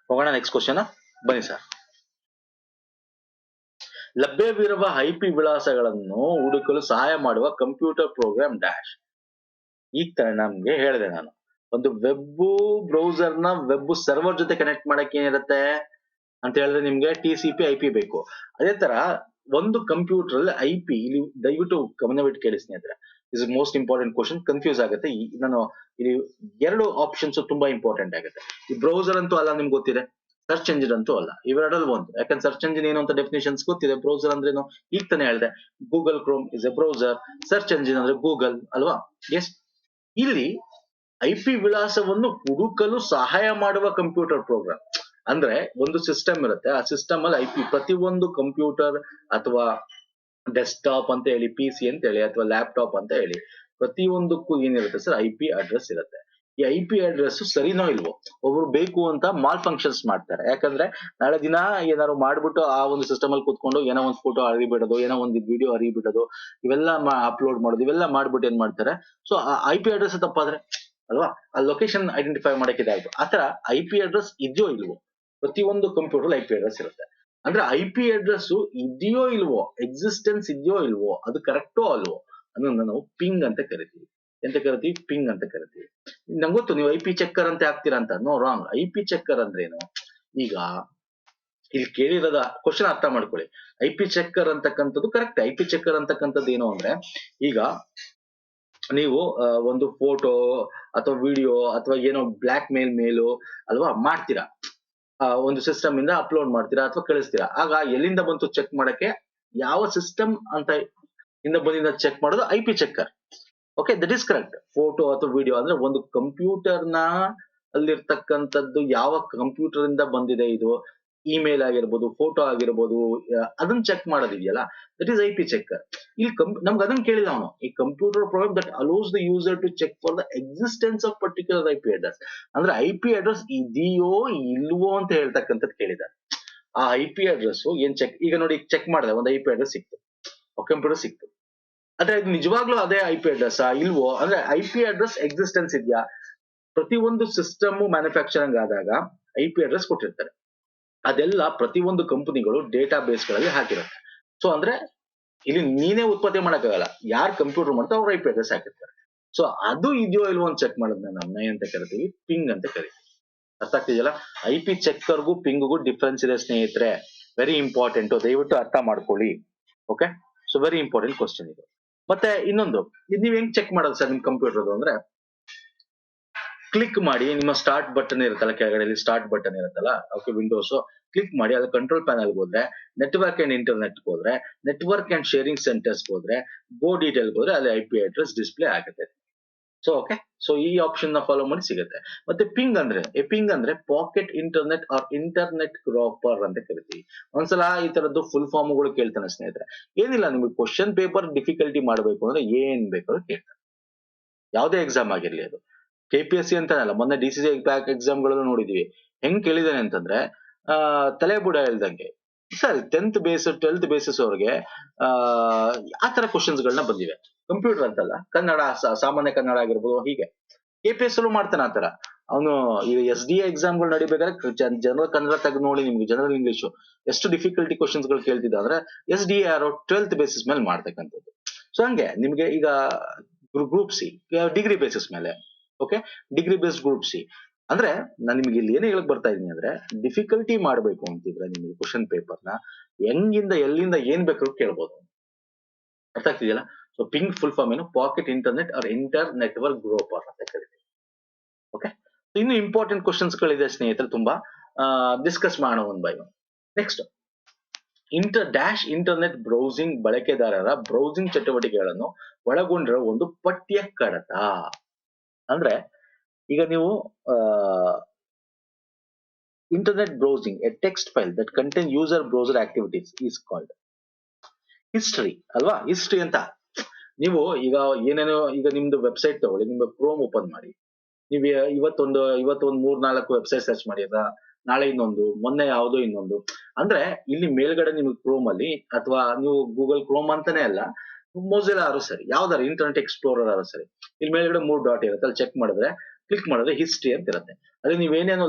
ಹೋಗೋಣ ನೆಕ್ಸ್ಟ್ ಕ್ವಶನ್. ಬನ್ನಿ ಸರ್. ಲಭ್ಯವಿರುವ IP ವಿಳಾಸಗಳನ್ನು ಹುಡುಕಲು ಸಹಾಯ ಮಾಡುವ ಕಂಪ್ಯೂಟರ್ ಪ್ರೋಗ್ರಾಮ್ ಡ್ಯಾಶ್. ಈಗ ತಾನೇ ನಮ್ಗೆ ಹೇಳಿದೆ ನಾನು, ಒಂದು ವೆಬ್ ಬ್ರೌಸರ್ ನ ವೆಬ್ ಸರ್ವರ್ ಜೊತೆ ಕನೆಕ್ಟ್ ಮಾಡಕ್ಕೆ ಏನಿರುತ್ತೆ ಅಂತ ಹೇಳಿದ್ರೆ ನಿಮ್ಗೆ TCP IP ಬೇಕು. ಅದೇ ತರ ಒಂದು ಕಂಪ್ಯೂಟರ್ ಅಲ್ಲಿ IP, ಇಲ್ಲಿ ದಯವಿಟ್ಟು ಗಮನವಿಟ್ಟು ಕೇಳಿ ಸ್ನೇಹಿತರೆ, is most important question, confuse ಆಗುತ್ತೆ. ನಾನು ಇಲ್ಲಿ ಎರಡು ಆಪ್ಷನ್ಸ್ ತುಂಬಾ ಇಂಪಾರ್ಟೆಂಟ್ ಆಗುತ್ತೆ. ಈ ಬ್ರೌಸರ್ ಅಂತೂ ಅಲ್ಲ, ನಿಮ್ಗೆ ಗೊತ್ತಿದೆ, ಸರ್ಚ್ ಎಂಜಿನ್ ಅಂತೂ ಅಲ್ಲ, ಇವೆರಡಲ್ಲಿ ಒಂದು. ಯಾಕಂದ್ರೆ ಸರ್ಚ್ ಎಂಜಿನ್ ಏನು ಅಂತ ಡೆಫಿನೇಷನ್ಸ್ ಗೊತ್ತಿದೆ, ಬ್ರೌಸರ್ ಅಂದ್ರೇನು ಈಗ ತಾನೇ ಹೇಳಿದೆ, Google Chrome is A browser, search engine ಅಂದ್ರೆ ಗೂಗಲ್ ಅಲ್ವಾ. ಎಸ್, ಇಲ್ಲಿ IP ವಿಳಾಸವನ್ನು ಹುಡುಕಲು ಸಹಾಯ ಮಾಡುವ ಕಂಪ್ಯೂಟರ್ ಪ್ರೋಗ್ರಾಮ್ ಅಂದ್ರೆ ಒಂದು ಸಿಸ್ಟಮ್ ಇರುತ್ತೆ, ಆ ಸಿಸ್ಟಮ್ ಅಲ್ಲಿ IP, ಪ್ರತಿಯೊಂದು ಕಂಪ್ಯೂಟರ್ ಅಥವಾ ಡೆಸ್ಕ್ಟಾಪ್ ಅಂತ ಹೇಳಿ, PC ಅಂತ ಹೇಳಿ, ಅಥವಾ ಲ್ಯಾಪ್ಟಾಪ್ ಅಂತ ಹೇಳಿ, ಪ್ರತಿಯೊಂದಕ್ಕೂ ಏನಿರುತ್ತೆ ಸರ್, IP ಅಡ್ರೆಸ್ ಇರುತ್ತೆ. ಈ IP ಅಡ್ರೆಸ್ ಸರಿನೋ ಇಲ್ವೋ, ಒಬ್ರು ಬೇಕು ಅಂತ ಮಾಲ್ ಫಂಕ್ಷನ್ಸ್ ಮಾಡ್ತಾರೆ. ಯಾಕಂದ್ರೆ ನಾಳೆ ದಿನ ಏನಾದ್ರು ಮಾಡ್ಬಿಟ್ಟು ಆ ಒಂದು ಸಿಸ್ಟಮ್ ಅಲ್ಲಿ ಕೂತ್ಕೊಂಡು ಏನೋ ಒಂದು ಫೋಟೋ ಹರಿಬಿಡೋದು, ಏನೋ ಒಂದು ವಿಡಿಯೋ ಹರಿಬಿಡೋದು, ಇವೆಲ್ಲ ಅಪ್ಲೋಡ್ ಮಾಡೋದು, ಇವೆಲ್ಲ ಮಾಡ್ಬಿಟ್ಟು ಏನ್ ಮಾಡ್ತಾರೆ, ಸೊ ಆ IP ಅಡ್ರೆಸ್ ತಪ್ಪಾದ್ರೆ ಅಲ್ವಾ, ಆ ಲೊಕೇಶನ್ ಐಡೆಂಟಿಫೈ ಮಾಡಕ್ಕೆ ಇದಾಯ್ತು. ಆತರ IP ಅಡ್ರೆಸ್ ಇದೆಯೋ ಇಲ್ವೋ, ಪ್ರತಿಯೊಂದು ಕಂಪ್ಯೂಟರ್ IP ಅಡ್ರೆಸ್ ಇರುತ್ತೆ. ಅಂದ್ರೆ IP ಅಡ್ರೆಸ್ ಇದೆಯೋ ಇಲ್ವೋ, ಎಕ್ಸಿಸ್ಟೆನ್ಸ್ ಇದೆಯೋ ಇಲ್ವೋ, ಅದು ಕರೆಕ್ಟೋ ಅಲ್ವೋ ಅನ್ನೋದನ್ನ ನಾವು ಪಿಂಗ್ ಅಂತ ಕರಿತೀವಿ. ಎಂತ ಕರಿತೀವಿ? ಪಿಂಗ್ ಅಂತ ಕರಿತೀವಿ. ನಂಗೆ ಗೊತ್ತು ನೀವು IP ಚೆಕ್ಕರ್ ಅಂತ ಹಾಕ್ತೀರಾ ಅಂತ, ನೋ ರಾಂಗ್. IP ಚೆಕ್ಕರ್ ಅಂದ್ರೇನು? ಈಗ ಇಲ್ಲಿ ಕೇಳಿರೋದ ಕ್ವಶನ್ ಅರ್ಥ ಮಾಡ್ಕೊಳ್ಳಿ. IP ಚೆಕ್ಕರ್ ಅಂತಕ್ಕಂಥದ್ದು ಕರೆಕ್ಟ್. IP ಚೆಕ್ಕರ್ ಅಂತಕ್ಕಂಥದ್ದು ಏನು ಅಂದ್ರೆ, ಈಗ ನೀವು ಒಂದು ಫೋಟೋ ಅಥವಾ ವಿಡಿಯೋ ಅಥವಾ ಏನೋ ಬ್ಲಾಕ್ ಮೇಲು ಅಲ್ವಾ ಮಾಡ್ತೀರಾ, ಒಂದು ಸಿಸ್ಟಮ್ ಇಂದ ಅಪ್ಲೋಡ್ ಮಾಡ್ತೀರಾ ಅಥವಾ ಕಳಿಸ್ತೀರಾ, ಆಗ ಎಲ್ಲಿಂದ ಬಂತು ಚೆಕ್ ಮಾಡಕ್ಕೆ, ಯಾವ ಸಿಸ್ಟಮ್ ಅಂತ ಇಂದ ಬಂದಿಂದ ಚೆಕ್ ಮಾಡೋದು IP checker. Okay, that is correct. Photo ಅಥವಾ ವಿಡಿಯೋ ಅಂದ್ರೆ ಒಂದು ಕಂಪ್ಯೂಟರ್ ನ ಅಲ್ಲಿರ್ತಕ್ಕಂಥದ್ದು ಯಾವ ಕಂಪ್ಯೂಟರ್ ಇಂದ ಬಂದಿದೆ, ಇದು ಇಮೇಲ್ ಆಗಿರ್ಬೋದು, ಫೋಟೋ ಆಗಿರ್ಬೋದು, ಅದನ್ನ ಚೆಕ್ ಮಾಡೋದಿದೆಯಲ್ಲ, ದಟ್ ಈಸ್ IP ಚೆಕ್ಕರ್. ಇಲ್ಲಿ ನಮ್ಗೆ ಅದನ್ನ ಕೇಳಿಲ್ಲ ಅವನು, ಈ computer program that allows the user to check for the existence of particular IP address. ಅಂದ್ರೆ IP ಅಡ್ರೆಸ್ ಇದೆಯೋ ಇಲ್ವೋ ಅಂತ ಹೇಳ್ತಕ್ಕಂಥದ್ದು ಕೇಳಿದ್ದಾರೆ. ಆ IP ಅಡ್ರೆಸ್ ಏನ್ ಚೆಕ್, ಈಗ ನೋಡಿ ಚೆಕ್ ಮಾಡಿದೆ, ಒಂದು IP ಅಡ್ರೆಸ್ ಸಿಕ್ತು, ಕಂಪ್ಯೂಟರ್ ಸಿಕ್ತು, ಆದ್ರೆ ಇದು ನಿಜವಾಗ್ಲೂ ಅದೇ IP ಅಡ್ರೆಸ್ ಇಲ್ವೋ ಅಂದ್ರೆ IP ಅಡ್ರೆಸ್ ಎಕ್ಸಿಸ್ಟೆನ್ಸ್ ಇದೆಯಾ? ಪ್ರತಿಯೊಂದು ಸಿಸ್ಟಮ್ ಮ್ಯಾನುಫ್ಯಾಕ್ಚರಿಂಗ್ ಆದಾಗ IP ಅಡ್ರೆಸ್ ಕೊಟ್ಟಿರ್ತಾರೆ, ಅದೆಲ್ಲ ಪ್ರತಿಯೊಂದು ಕಂಪನಿಗಳು ಡೇಟಾ ಬೇಸ್ ಗಳಲ್ಲಿ ಹಾಕಿರುತ್ತೆ. ಸೊ ಅಂದ್ರೆ ಇಲ್ಲಿ ನೀನೇ ಉತ್ಪತ್ತಿ ಮಾಡಕ್ಕಾಗಲ್ಲ, ಯಾರು ಕಂಪ್ಯೂಟರ್ ಮಾಡ್ತಾರೆ ಅವ್ರ IP ಅಡ್ರೆಸ್ ಹಾಕಿರ್ತಾರೆ. ಸೊ ಅದು ಇದೆಯೋ ಇಲ್ವೋ ಅಂತ ಚೆಕ್ ಮಾಡೋದನ್ನ ನಾವು ಅಂತ ಕರಿತೀವಿ, ಪಿಂಗ್ ಅಂತ ಕರಿತೀವಿ. ಅರ್ಥ ಆಗ್ತಿದೆಯಲ್ಲ? IP ಚೆಕ್ಕರ್ಗೂ ಪಿಂಗ್ಗೂ ಡಿಫ್ರೆನ್ಸ್ ಇದೆ ಸ್ನೇಹಿತರೆ, ವೆರಿ ಇಂಪಾರ್ಟೆಂಟ್, ದಯವಿಟ್ಟು ಅರ್ಥ ಮಾಡ್ಕೊಳ್ಳಿ. Okay, so very important question ಇದು. ಮತ್ತೆ ಇನ್ನೊಂದು, ಇದು ನೀವ್ ಹೆಂಗ್ ಚೆಕ್ ಮಾಡೋದು ಸರ್ ನಿಮ್ ಕಂಪ್ಯೂಟರ್ ಅಂದ್ರೆ, ಕ್ಲಿಕ್ ಮಾಡಿ, ನಿಮ್ಮ ಸ್ಟಾರ್ಟ್ ಬಟನ್ ಇರುತ್ತಲ್ಲ ಕೆಳಗಡೆ, ಸ್ಟಾರ್ಟ್ ಬಟನ್ ಇರುತ್ತಲ್ಲ, ಓಕೆ, ವಿಂಡೋಸ್ ಕ್ಲಿಕ್ ಮಾಡಿ, ಅದು ಕಂಟ್ರೋಲ್ ಪ್ಯಾನಲ್ ಹೋದ್ರೆ, ನೆಟ್ವರ್ಕ್ ಅಂಡ್ ಇಂಟರ್ನೆಟ್ ಹೋದ್ರೆ, ನೆಟ್ವರ್ಕ್ ಅಂಡ್ ಶೇರಿಂಗ್ ಸೆಂಟರ್ಸ್ ಹೋದ್ರೆ, ಗೋ ಡೀಟೇಲ್ ಹೋದ್ರೆ ಅಲ್ಲಿ IP ಅಡ್ರೆಸ್ ಡಿಸ್ಪ್ಲೇ ಆಗುತ್ತೆ. ಸೊ ಓಕೆ, ಸೊ ಈ ಆಪ್ಷನ್ ನ ಫಾಲೋ ಮಾಡಿ ಸಿಗುತ್ತೆ. ಮತ್ತೆ ಪಿಂಗ್ ಅಂದ್ರೆ ಪಾಕೆಟ್ ಇಂಟರ್ನೆಟ್ ಆರ್ ಇಂಟರ್ನೆಟ್ ಕ್ರಾಪರ್ ಅಂತ ಕರಿತೀವಿ. ಒಂದ್ಸಲ ಈ ತರದ್ದು ಫುಲ್ ಫಾರ್ಮ್ಗಳು ಕೇಳ್ತಾನೆ ಸ್ನೇಹಿತರೆ. ಏನಿಲ್ಲ, ನಿಮಗೆ ಕ್ವಶನ್ ಪೇಪರ್ ಡಿಫಿಕಲ್ಟಿ ಮಾಡಬೇಕು ಅಂದ್ರೆ ಏನ್ ಬೇಕಾದ್ರೂ ಕೇಳ್ತಾನೆ. ಯಾವುದೇ ಎಕ್ಸಾಮ್ ಆಗಿರ್ಲಿ ಅದು. KPSC ಅಂತಾನಲ್ಲ, ಮೊನ್ನೆ DCC ಬ್ಯಾಕ್ ಎಕ್ಸಾಮ್ಗಳಲ್ಲೂ ನೋಡಿದೀವಿ. ಹೆಂಗ್ ಕೇಳಿದಾನೆ ಅಂತಂದ್ರೆ ತಲೆ ಬುಡ ಇಲ್ದಂಗೆ sir 10th base 12th basis ಅವ್ರಿಗೆ ಆ ತರ ಕ್ವಶನ್ಸ್ ಗಳನ್ನ ಬಂದಿವೆ. ಕಂಪ್ಯೂಟರ್ ಅಂತಲ್ಲ, ಕನ್ನಡ ಸಾಮಾನ್ಯ ಕನ್ನಡ ಆಗಿರ್ಬೋದು, ಹೀಗೆ KPS ಅಲ್ಲೂ ಮಾಡ್ತಾನೆ ಆತರ. ಅವನು ಈ SDA ಎಕ್ಸಾಮ್ಗಳು ನಡಿಬೇಕಾದ್ರೆ ಜನರಲ್ ಕನ್ನಡ ತೆಗೆದು ನೋಡಿ, ನಿಮ್ಗೆ ಜನರಲ್ ಇಂಗ್ಲಿಷ್ ಎಷ್ಟು ಡಿಫಿಕಲ್ಟಿ ಕ್ವಶನ್ಸ್ ಗಳು ಕೇಳ್ತಿದ್ದ ಅಂದ್ರೆ SDA 12th ಬೇಸಿಸ್ ಮೇಲೆ ಮಾಡ್ತಕ್ಕಂಥದ್ದು. ಸೊ ಹಂಗೆ ನಿಮ್ಗೆ ಈಗ ಗ್ರೂಪ್ ಸಿ ಡಿಗ್ರಿ ಬೇಸಿಸ್ ಮೇಲೆ, okay, degree based group C ಅಂದ್ರೆ ನಾನು ನಿಮ್ಗೆ ಇಲ್ಲಿ ಏನ್ ಹೇಳಕ್ ಬರ್ತಾ ಇದೀನಿ ಅಂದ್ರೆ, ಡಿಫಿಕಲ್ಟಿ ಮಾಡ್ಬೇಕು ಅಂತಿದ್ರೆ ನಿಮ್ಗೆ ಕ್ವಶನ್ ಪೇಪರ್ನ ಹೆಂಗಿಂದ ಎಲ್ಲಿಂದ ಏನ್ ಬೇಕಾದ್ರೂ ಕೇಳ್ಬೋದು. ಅರ್ಥ ಆಗ್ತಿದೆಯಲ್ಲ? ಸೊ ಪಿಂಗ್ ಫುಲ್ ಫಾರ್ಮ್ ಏನು, packet internet or inter network groper ಅಂತ ಕರಿತೀವಿ. ಓಕೆ, ಇನ್ನು ಇಂಪಾರ್ಟೆಂಟ್ ಕ್ವಶನ್ಸ್ ಗಳಿದೆ ಸ್ನೇಹಿತರೆ, ತುಂಬಾ ಡಿಸ್ಕಸ್ ಮಾಡೋಣ one by one. Next, internet browsing ಬಳಕೆದಾರರ ಬ್ರೌಸಿಂಗ್ ಚಟುವಟಿಕೆಗಳನ್ನು ಒಳಗೊಂಡಿರೋ ಒಂದು ಪಠ್ಯ ಕಡತ. ಅಂದ್ರೆ ಈಗ ನೀವು internet browsing A text file that contain user browser activities is called history ಅಲ್ವಾ? ಹಿಸ್ಟರಿ ಅಂತ ನೀವು ಈಗ ಏನೇನೋ, ಈಗ ನಿಮ್ದು ವೆಬ್ಸೈಟ್ ತಗೊಳ್ಳಿ, ನಿಮ್ಮ ಕ್ರೋಮ್ ಓಪನ್ ಮಾಡಿ, ನೀವು ಇವತ್ತೊಂದು 3-4 ವೆಬ್ಸೈಟ್ ಸರ್ಚ್ ಮಾಡಿದ್ರ, ನಾಳೆ ಇನ್ನೊಂದು, ಮೊನ್ನೆ ಯಾವುದೋ ಇನ್ನೊಂದು, ಅಂದ್ರೆ ಇಲ್ಲಿ ಮೇಲ್ಗಡೆ ನಿಮ್ಗೆ ಕ್ರೋಮ್ ಅಲ್ಲಿ, ಅಥವಾ ನೀವು ಗೂಗಲ್ ಕ್ರೋಮ್ ಅಂತಾನೆ ಅಲ್ಲ, ಮೊಜಿಲ್ಲಾ ಆದ್ರೂ ಸರಿ, ಯಾವ್ದಾರು ಇಂಟರ್ನೆಟ್ ಎಕ್ಸ್ಪ್ಲೋರರ್ ಆದ್ರೂ ಸರಿ, ಇಲ್ಲಿ ಮೇಲ್ಗಡೆ 3 ಡಾಟ್ ಇರುತ್ತೆ, ಅಲ್ಲಿ ಚೆಕ್ ಮಾಡಿದ್ರೆ, ಕ್ಲಿಕ್ ಮಾಡಿದ್ರೆ ಹಿಸ್ಟ್ರಿ ಅಂತ ಇರುತ್ತೆ. ಅಲ್ಲಿ ನೀವೇನೇನೋ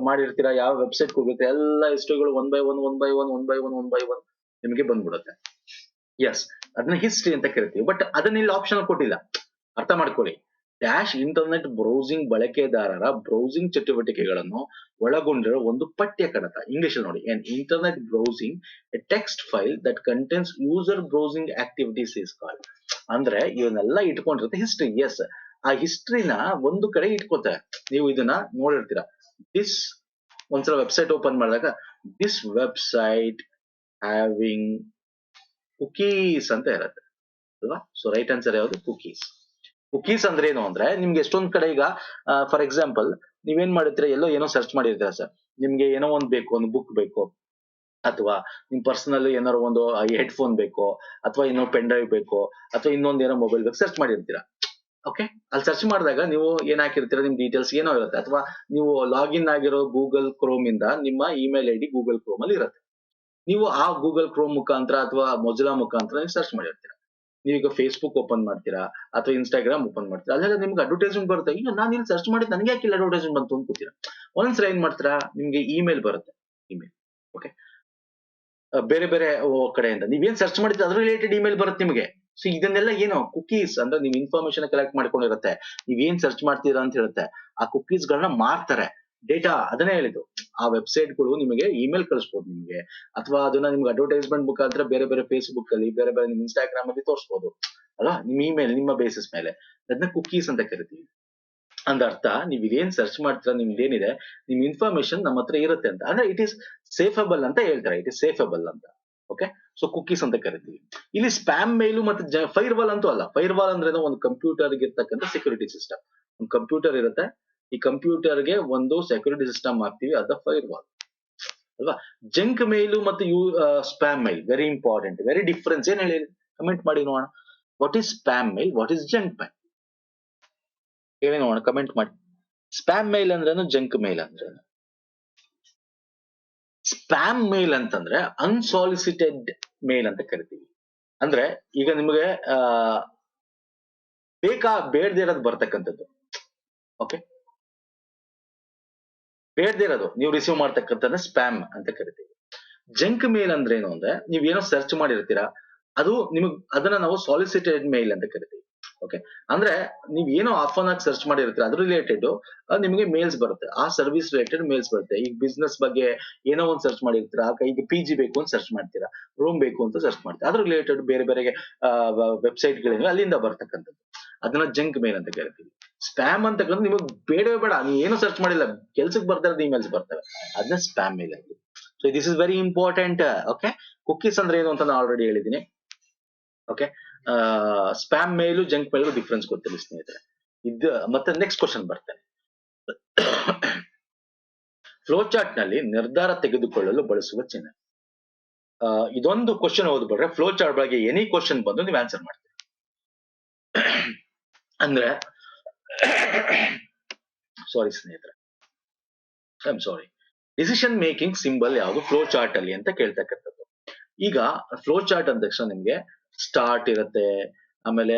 ಮಾಡಿರ್ತೀರಾ, ಯಾವ ವೆಬ್ಸೈಟ್ ಹೋಗುತ್ತೆ, ಎಲ್ಲ ಹಿಸ್ಟ್ರಿಗಳು ಒನ್ ಬೈ ಒನ್ ನಿಮಗೆ ಬಂದ್ಬಿಡುತ್ತೆ. ಎಸ್, ಅದನ್ನ ಹಿಸ್ಟ್ರಿ ಅಂತ ಕರಿತೀವಿ. ಬಟ್ ಅದನ್ನ ಇಲ್ಲಿ ಆಪ್ಷನ್ ಕೊಟ್ಟಿಲ್ಲ, ಅರ್ಥ ಮಾಡ್ಕೊಳ್ಳಿ. ಇಂಟರ್ನೆಟ್ ಬ್ರೌಸಿಂಗ್ ಬಳಕೆದಾರರ ಬ್ರೌಸಿಂಗ್ ಚಟುವಟಿಕೆಗಳನ್ನು ಒಳಗೊಂಡಿರೋ ಒಂದು ಪಠ್ಯ ಕಡತ. ಇಂಗ್ಲಿಷ್ ನೋಡಿ, internet browsing A text file that contains user browsing activities is called. ಅಂದ್ರೆ ಇವನ್ನೆಲ್ಲ ಇಟ್ಕೊಂಡಿರುತ್ತೆ ಹಿಸ್ಟ್ರಿ. ಎಸ್, ಆ ಹಿಸ್ಟ್ರಿನ ಒಂದು ಕಡೆ ಇಟ್ಕೋತಾರೆ. ನೀವು ಇದನ್ನ ನೋಡಿರ್ತೀರಾ, ಒಂದ್ಸಲ ವೆಬ್ಸೈಟ್ ಓಪನ್ ಮಾಡಿದಾಗ ದಿಸ್ ವೆಬ್ಸೈಟ್ ಹ್ಯಾವಿಂಗ್ ಕುಕೀಸ್ ಅಂತ ಇರುತ್ತೆ ಅಲ್ವಾ? ಸೊ ರೈಟ್ ಆನ್ಸರ್ ಯಾವುದು? ಕುಕೀಸ್ ಅಂದ್ರೆ ಏನು ಅಂದ್ರೆ, ನಿಮ್ಗೆ ಎಷ್ಟೊಂದ್ ಕಡೆ ಈಗ ಫಾರ್ ಎಕ್ಸಾಂಪಲ್ ನೀವೇನ್ ಮಾಡಿರ್ತೀರಾ, ಏನೋ ಸರ್ಚ್ ಮಾಡಿರ್ತೀರಾ ಸರ್, ನಿಮ್ಗೆ ಏನೋ ಒಂದ್ ಬೇಕು, ಒಂದು ಬುಕ್ ಬೇಕು, ಅಥವಾ ನಿಮ್ ಪರ್ಸನಲ್ ಏನಾರು ಒಂದು ಹೆಡ್ಫೋನ್ ಬೇಕು, ಅಥವಾ ಇನ್ನೊಂದು ಪೆನ್ ಡ್ರೈವ್ ಬೇಕು, ಅಥವಾ ಇನ್ನೊಂದ್ ಏನೋ ಮೊಬೈಲ್ ಬೇಕು, ಸರ್ಚ್ ಮಾಡಿರ್ತೀರಾ. ಓಕೆ, ಅಲ್ಲಿ ಸರ್ಚ್ ಮಾಡಿದಾಗ ನೀವು ಏನ್ ಹಾಕಿರ್ತೀರಾ, ನಿಮ್ ಡೀಟೇಲ್ಸ್ ಏನೋ ಇರುತ್ತೆ, ಅಥವಾ ನೀವು ಲಾಗಿನ್ ಆಗಿರೋ ಗೂಗಲ್ ಕ್ರೋಮ್ ಇಂದ ನಿಮ್ಮ ಇಮೇಲ್ ID ಗೂಗಲ್ ಕ್ರೋಮ್ ಅಲ್ಲಿ ಇರುತ್ತೆ. ನೀವು ಆ ಗೂಗಲ್ ಕ್ರೋಮ್ ಮುಖಾಂತರ ಅಥವಾ ಮೊಜಿಲ್ಲಾ ಮುಖಾಂತರ ನೀವು ಸರ್ಚ್ ಮಾಡಿರ್ತೀರಾ. ನೀವೀಗ ಫೇಸ್ಬುಕ್ ಓಪನ್ ಮಾಡ್ತೀರಾ, ಅಥವಾ ಇನ್ಸ್ಟಾಗ್ರಾಮ್ ಓಪನ್ ಮಾಡ್ತೀರಾ, ಅಲ್ಲೆಲ್ಲ ನಿಮ್ಗೆ ಅಡ್ವರ್ಟೈಸ್ಮೆಂಟ್ ಬರುತ್ತೆ. ಈಗ ನಾನು ಇಲ್ಲಿ ಸರ್ಚ್ ಮಾಡಿದ್ ನನಗೆ ಯಾಕೆ ಅಡ್ವರ್ಟೈಸ್ಮೆಂಟ್ ಬಂತು ಅನ್ಕೋತೀರಾ. ಒಂದ್ಸಲ ಏನ್ ಮಾಡ್ತೀರಾ, ನಿಮ್ಗೆ ಇಮೇಲ್ ಬರುತ್ತೆ, ಇಮೇಲ್, ಓಕೆ, ಬೇರೆ ಬೇರೆ ಕಡೆಯಿಂದ ನೀವೇನ್ ಸರ್ಚ್ ಮಾಡಿದ್ರೆ ಅದ್ರ ರಿಲೇಟೆಡ್ ಇಮೇಲ್ ಬರುತ್ತೆ ನಿಮಗೆ. ಸೊ ಇದನ್ನೆಲ್ಲ ಏನು, ಕುಕೀಸ್ ಅಂದ್ರೆ ನೀವು ಇನ್ಫಾರ್ಮೇಶನ್ ಕಲೆಕ್ಟ್ ಮಾಡ್ಕೊಂಡಿರುತ್ತೆ, ನೀವೇನ್ ಸರ್ಚ್ ಮಾಡ್ತೀರಾ ಅಂತ ಹೇಳುತ್ತೆ. ಆ ಕುಕೀಸ್ ಗಳನ್ನ ಮಾರ್ತಾರೆ, ಡೇಟಾ. ಅದನ್ನೇ ಹೇಳಿದ್ದು, ಆ ವೆಬ್ಸೈಟ್ ಗಳು ನಿಮಗೆ ಇಮೇಲ್ ಕಳಿಸ್ಬೋದು ನಿಮಗೆ, ಅಥವಾ ಅದನ್ನ ನಿಮ್ಗೆ ಅಡ್ವರ್ಟೈಸ್ಮೆಂಟ್ ಮುಖಾಂತರ ಬೇರೆ ಬೇರೆ ಫೇಸ್ಬುಕ್ ಅಲ್ಲಿ, ಬೇರೆ ಬೇರೆ ನಿಮ್ ಇನ್ಸ್ಟಾಗ್ರಾಮ್ ಅಲ್ಲಿ ತೋರಿಸಬಹುದು ಅಲ್ವಾ, ನಿಮ್ ಇಮೇಲ್, ನಿಮ್ಮ ಬೇಸಿಸ್ ಮೇಲೆ. ಅದನ್ನ ಕುಕೀಸ್ ಅಂತ ಕರಿತೀವಿ. ಅಂದರ್ಥ ನೀವು ಇದೇನ್ ಸರ್ಚ್ ಮಾಡ್ತೀರಾ, ನಿಮ್ದೇನಿದೆ, ನಿಮ್ ಇನ್ಫಾರ್ಮೇಶನ್ ನಮ್ಮ ಹತ್ರ ಇರುತ್ತೆ ಅಂತ. ಅಂದ್ರೆ ಇಟ್ ಈಸ್ ಸೇಫಬಲ್ ಅಂತ ಹೇಳ್ತಾರೆ, ಇಟ್ ಇಸ್ ಸೇಫಬಲ್ ಅಂತ. ಓಕೆ, ಸೊ ಕುಕೀಸ್ ಅಂತ ಕರಿತೀವಿ. ಇಲ್ಲಿ ಸ್ಪ್ಯಾಮ್ ಮೇಲು ಮತ್ತೆ ಫೈರ್ ವಾಲ್ ಅಂತೂ ಅಲ್ಲ. ಫೈರ್ ವಾಲ್ ಅಂದ್ರೆ ಒಂದು ಕಂಪ್ಯೂಟರ್ ಇರ್ತಕ್ಕಂಥ ಸೆಕ್ಯೂರಿಟಿ ಸಿಸ್ಟಮ್. ಒಂದು ಕಂಪ್ಯೂಟರ್ ಇರುತ್ತೆ, ಈ ಕಂಪ್ಯೂಟರ್ಗೆ ಒಂದು ಸೆಕ್ಯೂರಿಟಿ ಸಿಸ್ಟಮ್ ಹಾಕ್ತಿವಿ, ಅದ ಫೈರ್ ವಾಲ್ ಅಲ್ವಾ. ಜಂಕ್ ಮೇಲು ಮತ್ತು spam mail very important, very difference ಏನ್ ಹೇಳಿ, ಕಮೆಂಟ್ ಮಾಡಿ ನೋಡೋಣ. What is spam mail, what is junk mail, ಹೇಳಿ ನೋಡೋಣ, ಕಮೆಂಟ್ ಮಾಡಿ. ಸ್ಪ್ಯಾಮ್ ಮೇಲ್ ಅಂದ್ರೇನು, ಜಂಕ್ ಮೇಲ್ ಅಂದ್ರೇನು? ಸ್ಪ್ಯಾಮ್ ಮೇಲ್ ಅಂತಂದ್ರೆ ಅನ್ಸಾಲಿಸಿಟೆಡ್ ಮೇಲ್ ಅಂತ ಕರಿತೀವಿ. ಅಂದ್ರೆ ಈಗ ನಿಮಗೆ ಬೇಡದೇ ಇರೋದು ಬರ್ತಕ್ಕಂಥದ್ದು. ಓಕೆ, ಬೇಡದೇ ಇರೋದು ನೀವು ರಿಸೀವ್ ಮಾಡ್ತಕ್ಕಂಥ ಸ್ಪ್ಯಾಮ್ ಅಂತ ಕರಿತೀವಿ. ಜಂಕ್ ಮೇಲ್ ಅಂದ್ರೆ ಏನು ಅಂದ್ರೆ, ನೀವೇನೋ ಸರ್ಚ್ ಮಾಡಿರ್ತೀರಾ, ಅದು ಅದನ್ನ ನಾವು ಸಾಲಿಸಿಟೆಡ್ ಮೇಲ್ ಅಂತ ಕರಿತೀವಿ. ಓಕೆ, ಅಂದ್ರೆ ನೀವ್ ಏನೋ ಆಫನ್ ಆಗಿ ಸರ್ಚ್ ಮಾಡಿರ್ತೀರ, ಅದ್ರ ರಿಲೇಟೆಡ್ ನಿಮಗೆ ಮೇಲ್ಸ್ ಬರುತ್ತೆ, ಆ ಸರ್ವಿಸ್ ರಿಲೇಟೆಡ್ ಮೇಲ್ಸ್ ಬರುತ್ತೆ. ಈಗ ಬಿಸ್ನೆಸ್ ಬಗ್ಗೆ ಏನೋ ಒಂದು ಸರ್ಚ್ ಮಾಡಿರ್ತೀರಾ, ಈಗ PG ಬೇಕು ಅಂತ ಸರ್ಚ್ ಮಾಡ್ತೀರಾ, ರೂಮ್ ಬೇಕು ಅಂತ ಸರ್ಚ್ ಮಾಡ್ತೀರಾ, ಅದ್ರ ರಿಲೇಟೆಡ್ ಬೇರೆ ಬೇರೆ ವೆಬ್ಸೈಟ್ ಗಳಿವೆ, ಅಲ್ಲಿಂದ ಬರ್ತಕ್ಕಂಥದ್ದು. ಅದನ್ನ ಜಂಕ್ ಮೇಲ್ ಅಂತ ಕರಿತೀವಿ. ಸ್ಪ್ಯಾಮ್ ಅಂತ ನಿಮಗೆ ಬೇಡವೇ ಬೇಡ, ನೀವು ಏನು ಸರ್ಚ್ ಮಾಡಿಲ್ಲ, ಕೆಲ್ಸಕ್ಕೆ ಬರ್ತಾ ಇರೋದು ಇಮೇಲ್ಸ್ ಬರ್ತವೆ, ಅದನ್ನ ಸ್ಪ್ಯಾಮ್ ಮೇಲ್ ಅಂತ. So this is very important. Okay, cookies ಅಂದ್ರೆ ಏನು ಅಂತ ನಾನು ಆಲ್ರೆಡಿ ಹೇಳಿದ್ದೀನಿ. ಓಕೆ, ಸ್ಪ್ಯಾಮ್ ಮೇಲು ಜಂಕ್ ಮೇಲು ಡಿಫ್ರೆನ್ಸ್ ಗೊತ್ತಿಲ್ಲ ಸ್ನೇಹಿತರೆ. ಮತ್ತೆ ನೆಕ್ಸ್ಟ್ ಕ್ವಶನ್ ಬರ್ತೇನೆ. ಫ್ಲೋ ಚಾರ್ಟ್ ನಲ್ಲಿ ನಿರ್ಧಾರ ತೆಗೆದುಕೊಳ್ಳಲು ಬಳಸುವ ಚಿಹ್ನೆ. ಇದೊಂದು ಕ್ವಶನ್ ಓದ್ಬಿಟ್ರೆ ಫ್ಲೋ ಚಾರ್ಟ್ ಬಗ್ಗೆ ಎನಿ ಕ್ವಶನ್ ಬಂದು ನೀವು ಆನ್ಸರ್ ಮಾಡ್ತೀರಿ. ಅಂದ್ರೆ ಸಾರಿ ಸ್ನೇಹಿತರೆ, I am sorry. Decision making symbol ಯಾವುದು ಫ್ಲೋ ಚಾರ್ಟ್ ಅಲ್ಲಿ ಅಂತ ಕೇಳ್ತಕ್ಕಂಥದ್ದು. ಈಗ ಫ್ಲೋ ಚಾರ್ಟ್ ಅಂದ ತಕ್ಷಣ ನಿಮ್ಗೆ ಸ್ಟಾರ್ಟ್ ಇರುತ್ತೆ, ಆಮೇಲೆ